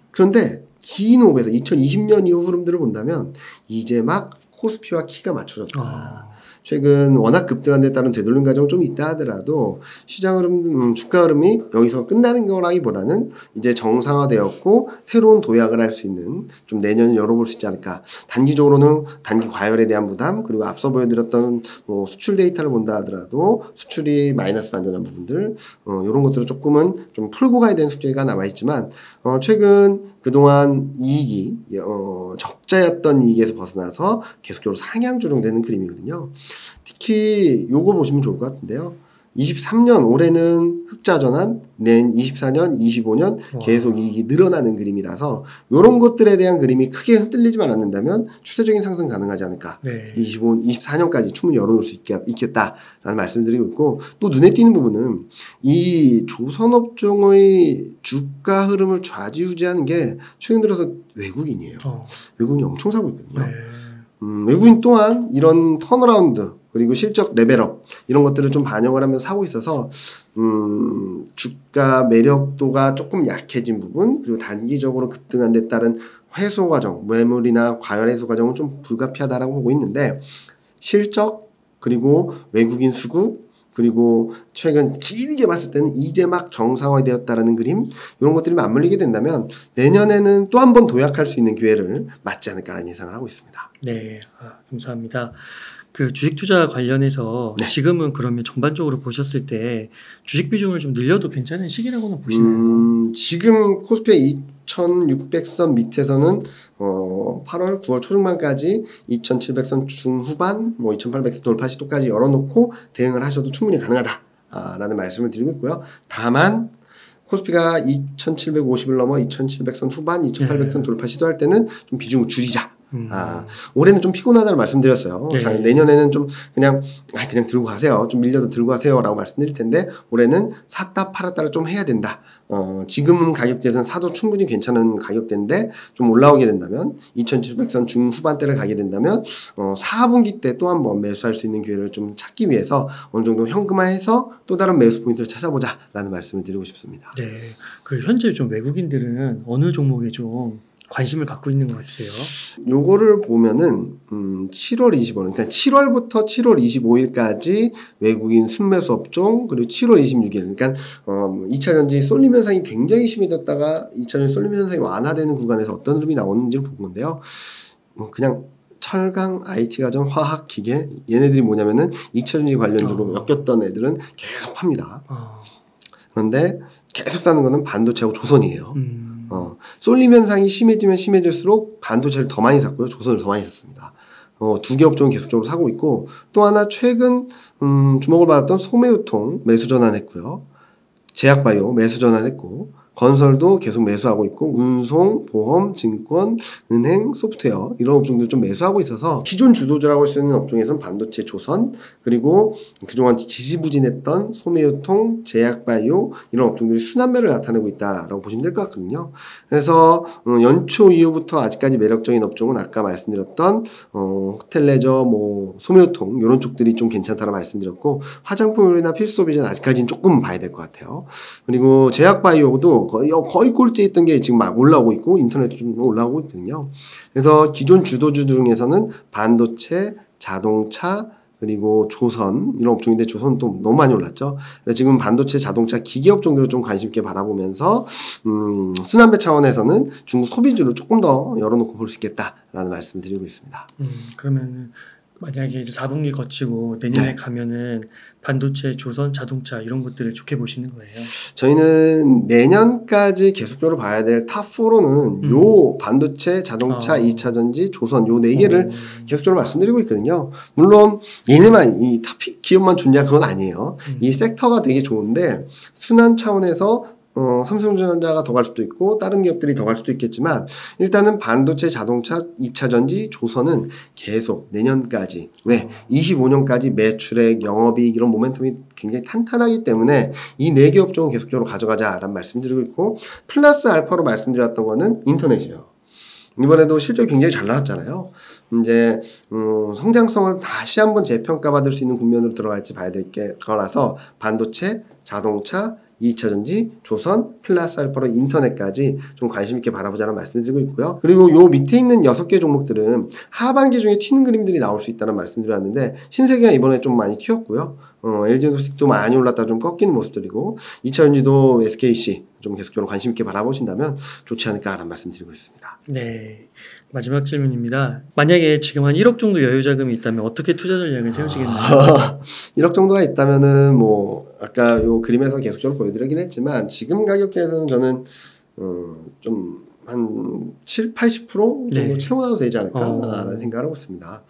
그런데 긴 호흡에서 2020년 이후 흐름들을 본다면 이제 막 코스피와 키가 맞춰졌다. 최근 워낙 급등한 데 따른 되돌림 과정 좀 있다 하더라도 시장 흐름, 주가 흐름이 여기서 끝나는 거라기보다는 이제 정상화되었고 새로운 도약을 할 수 있는 좀 내년을 열어볼 수 있지 않을까. 단기적으로는 단기 과열에 대한 부담, 그리고 앞서 보여드렸던 뭐 수출 데이터를 본다 하더라도 수출이 마이너스 반전한 부분들, 이런 것들을 조금은 좀 풀고 가야 되는 숙제가 남아있지만, 최근 그동안 이익이 적자였던 이익에서 벗어나서 계속적으로 상향 조정되는 그림이거든요. 특히 요거 보시면 좋을 것 같은데요. 23년 올해는 흑자 전환, 낸 24년, 25년 계속 이익이 늘어나는 그림이라서 이런 것들에 대한 그림이 크게 흔들리지만 않는다면 추세적인 상승 가능하지 않을까. 네. 24년까지 충분히 열어놓을 수 있겠다라는 말씀을 드리고 있고, 또 눈에 띄는 부분은 이 조선업종의 주가 흐름을 좌지우지하는 게 최근 들어서 외국인이에요. 외국인이 엄청 사고 있거든요. 네. 외국인 또한 이런 턴어라운드 그리고 실적 레벨업 이런 것들을 좀 반영을 하면서 사고 있어서 주가 매력도가 조금 약해진 부분, 그리고 단기적으로 급등한 데 따른 회수 과정, 매물이나 과열 해소 과정은 좀 불가피하다라고 보고 있는데, 실적 그리고 외국인 수급 그리고 최근 길게 봤을 때는 이제 막 정상화되었다라는 그림, 이런 것들이 맞물리게 된다면 내년에는 또 한 번 도약할 수 있는 기회를 맞지 않을까라는 예상을 하고 있습니다. 네, 감사합니다. 그 주식 투자 관련해서 네. 지금은 그러면 전반적으로 보셨을 때 주식 비중을 좀 늘려도 괜찮은 시기라고는 보시나요? 지금 코스피의 2600선 밑에서는 8월, 9월 초중반까지 2700선 중후반, 뭐 2800선 돌파 시도까지 열어놓고 대응을 하셔도 충분히 가능하다라는 말씀을 드리고 있고요. 다만 코스피가 2750을 넘어 2700선 후반, 2800선 돌파 시도할 때는 좀 비중을 줄이자. 올해는 좀 피곤하다는 말씀드렸어요. 네. 내년에는 좀 그냥 들고 가세요. 좀 밀려도 들고 가세요라고 말씀드릴 텐데, 올해는 샀다 팔았다를 좀 해야 된다. 지금 가격대에서는 사도 충분히 괜찮은 가격대인데 좀 올라오게 된다면 2700선 중후반대를 가게 된다면 4분기 때 또 한번 매수할 수 있는 기회를 좀 찾기 위해서 어느 정도 현금화해서 또 다른 매수 포인트를 찾아보자라는 말씀을 드리고 싶습니다. 네, 그 현재 좀 외국인들은 어느 종목에 좀 관심을 갖고 있는 것 같으세요? 요거를 보면은 7월 25일, 그러니까 7월부터 7월 25일까지 외국인 순매수 업종, 그리고 7월 26일, 그러니까 2차 전지 쏠림 현상이 굉장히 심해졌다가 2차 전지 쏠림 현상이 완화되는 구간에서 어떤 흐름이 나오는지를 본 건데요. 그냥 철강, IT 가전, 화학, 기계, 얘네들이 뭐냐면은 2차 전지 관련주로 엮였던 애들은 계속 팝니다. 그런데 계속 사는 거는 반도체하고 조선이에요. 쏠림 현상이 심해지면 심해질수록 반도체를 더 많이 샀고요. 조선을 더 많이 샀습니다. 두 개 업종은 계속적으로 사고 있고, 또 하나 최근 주목을 받았던 소매유통 매수 전환했고요. 제약바이오 매수 전환했고, 건설도 계속 매수하고 있고, 운송, 보험, 증권, 은행, 소프트웨어 이런 업종들 좀 매수하고 있어서 기존 주도주라고 할 수 있는 업종에서는 반도체, 조선, 그리고 그동안 지지부진했던 소매유통, 제약바이오 이런 업종들이 순환매를 나타내고 있다라고 보시면 될 것 같거든요. 그래서 연초 이후부터 아직까지 매력적인 업종은 아까 말씀드렸던 호텔 레저, 뭐 소매유통 이런 쪽들이 좀 괜찮다고 말씀드렸고, 화장품이나 필수 소비재는 아직까지는 조금 봐야 될 것 같아요. 그리고 제약바이오도 거의 꼴찌에 있던 게 지금 막 올라오고 있고, 인터넷도 좀 올라오고 있거든요. 그래서 기존 주도주 중에서는 반도체, 자동차, 그리고 조선 이런 업종인데, 조선은 또 너무 많이 올랐죠. 그래서 지금 반도체, 자동차, 기계 업종들을 좀 관심 있게 바라보면서 순환배 차원에서는 중국 소비주를 조금 더 열어놓고 볼 수 있겠다라는 말씀을 드리고 있습니다. 그러면은 만약에 이제 4분기 거치고 내년에 네. 가면은 반도체, 조선, 자동차 이런 것들을 좋게 보시는 거예요? 저희는 내년까지 계속적으로 봐야 될 탑4로는 요 반도체, 자동차, 2차 전지, 조선 요 4개를 계속적으로 말씀드리고 있거든요. 물론 얘네만 이 탑 기업만 좋냐 그건 아니에요. 이 섹터가 되게 좋은데 순환 차원에서 삼성전자가 더 갈 수도 있고 다른 기업들이 더 갈 수도 있겠지만, 일단은 반도체, 자동차, 2차 전지, 조선은 계속 내년까지, 왜 25년까지 매출액, 영업이익 이런 모멘텀이 굉장히 탄탄하기 때문에 이 4개 업종은 계속적으로 가져가자라는 말씀드리고 있고, 플러스 알파로 말씀드렸던 거는 인터넷이에요. 이번에도 실적이 굉장히 잘 나왔잖아요. 이제 성장성을 다시 한번 재평가받을 수 있는 국면으로 들어갈지 봐야 될 게 거라서 반도체, 자동차, 2차전지, 조선, 플러스 알파로 인터넷까지 좀 관심 있게 바라보자는 말씀을 드리고 있고요. 그리고 요 밑에 있는 6개 종목들은 하반기 중에 튀는 그림들이 나올 수 있다는 말씀드렸는데 신세계가 이번에 좀 많이 튀었고요. LG노직도 많이 올랐다 좀 꺾이는 모습들이고 2차전지도 SKC 좀 계속적으로 관심 있게 바라보신다면 좋지 않을까라는 말씀드리고 있습니다. 네. 마지막 질문입니다. 만약에 지금 한 1억 정도 여유 자금이 있다면 어떻게 투자 전략을 세우시겠나요? 1억 정도가 있다면은 뭐 아까 요 그림에서 계속적으로 보여드리긴 했지만 지금 가격대에서는 저는 좀 한 7, 80% 정도 네. 채워놔도 되지 않을까라는 생각을 하고 있습니다.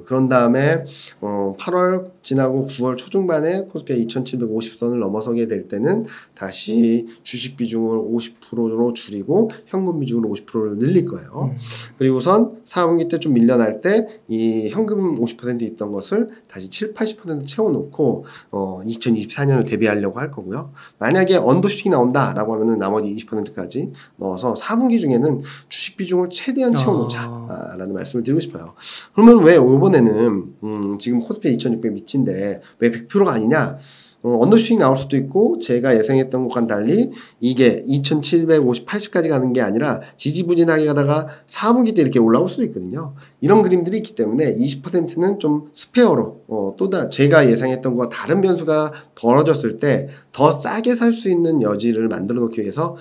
그런 다음에 8월 지나고 9월 초중반에 코스피가 2750선을 넘어서게 될 때는 다시 주식 비중을 50%로 줄이고 현금 비중을 50%로 늘릴 거예요. 그리고 우선 4분기 때 좀 밀려날 때 이 현금 50% 있던 것을 다시 7, 80% 채워놓고 2024년을 대비하려고 할 거고요. 만약에 언더슈팅이 나온다라고 하면은 나머지 20%까지 넣어서 4분기 중에는 주식 비중을 최대한 채워놓자라는 말씀을 드리고 싶어요. 그러면 왜 이번에는 지금 코스피 2600 밑인데 왜 100%가 아니냐? 언더슈팅 나올 수도 있고 제가 예상했던 것과는 달리 이게 2750, 80까지 가는 게 아니라 지지부진하게 가다가 4분기 때 이렇게 올라올 수도 있거든요. 이런 그림들이 있기 때문에 20%는 좀 스페어로 제가 예상했던 것과 다른 변수가 벌어졌을 때 더 싸게 살 수 있는 여지를 만들어 놓기 위해서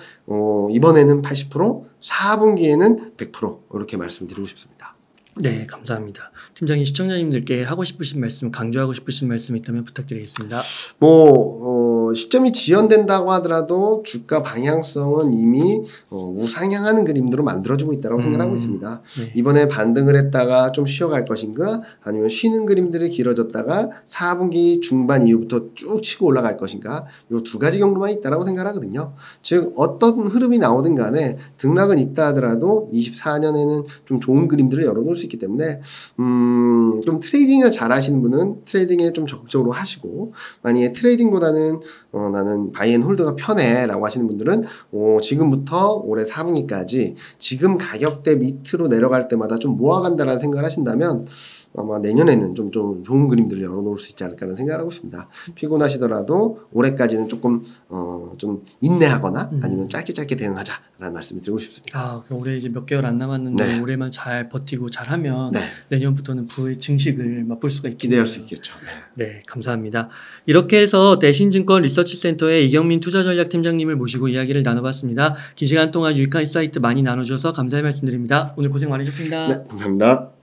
이번에는 80%, 4분기에는 100% 이렇게 말씀드리고 싶습니다. 네, 감사합니다. 팀장님, 시청자님들께 하고 싶으신 말씀, 강조하고 싶으신 말씀 있다면 부탁드리겠습니다. 시점이 지연된다고 하더라도 주가 방향성은 이미 우상향하는 그림으로 만들어지고 있다고 생각하고 있습니다. 네. 이번에 반등을 했다가 좀 쉬어갈 것인가 아니면 쉬는 그림들이 길어졌다가 4분기 중반 이후부터 쭉 치고 올라갈 것인가 이 두 가지 경로만 있다고 생각하거든요. 즉 어떤 흐름이 나오든 간에 등락은 있다 하더라도 24년에는 좀 좋은 그림들을 열어놓을 수 있기 때문에 좀 트레이딩을 잘 하시는 분은 트레이딩에 좀 적극적으로 하시고 만약에 트레이딩보다는 나는 바이앤홀드가 편해 라고 하시는 분들은 지금부터 올해 4분기까지 지금 가격대 밑으로 내려갈 때마다 좀 모아간다라는 생각을 하신다면 아마 내년에는 좀 좋은 그림들을 열어놓을 수 있지 않을까 하는 생각을 하고 있습니다. 피곤하시더라도 올해까지는 조금 좀 인내하거나 아니면 짧게 대응하자라는 말씀을 드리고 싶습니다. 올해 이제 몇 개월 안 남았는데 네. 올해만 잘 버티고 잘하면 네. 내년부터는 부의 증식을 맛볼 수가 있겠네요. 기대할 수 있겠죠. 네, 감사합니다. 이렇게 해서 대신증권 리서치센터의 이경민 투자전략팀장님을 모시고 이야기를 나눠봤습니다. 긴 시간 동안 유익한 인사이트 많이 나눠주셔서 감사의 말씀드립니다. 오늘 고생 많으셨습니다. 네, 감사합니다.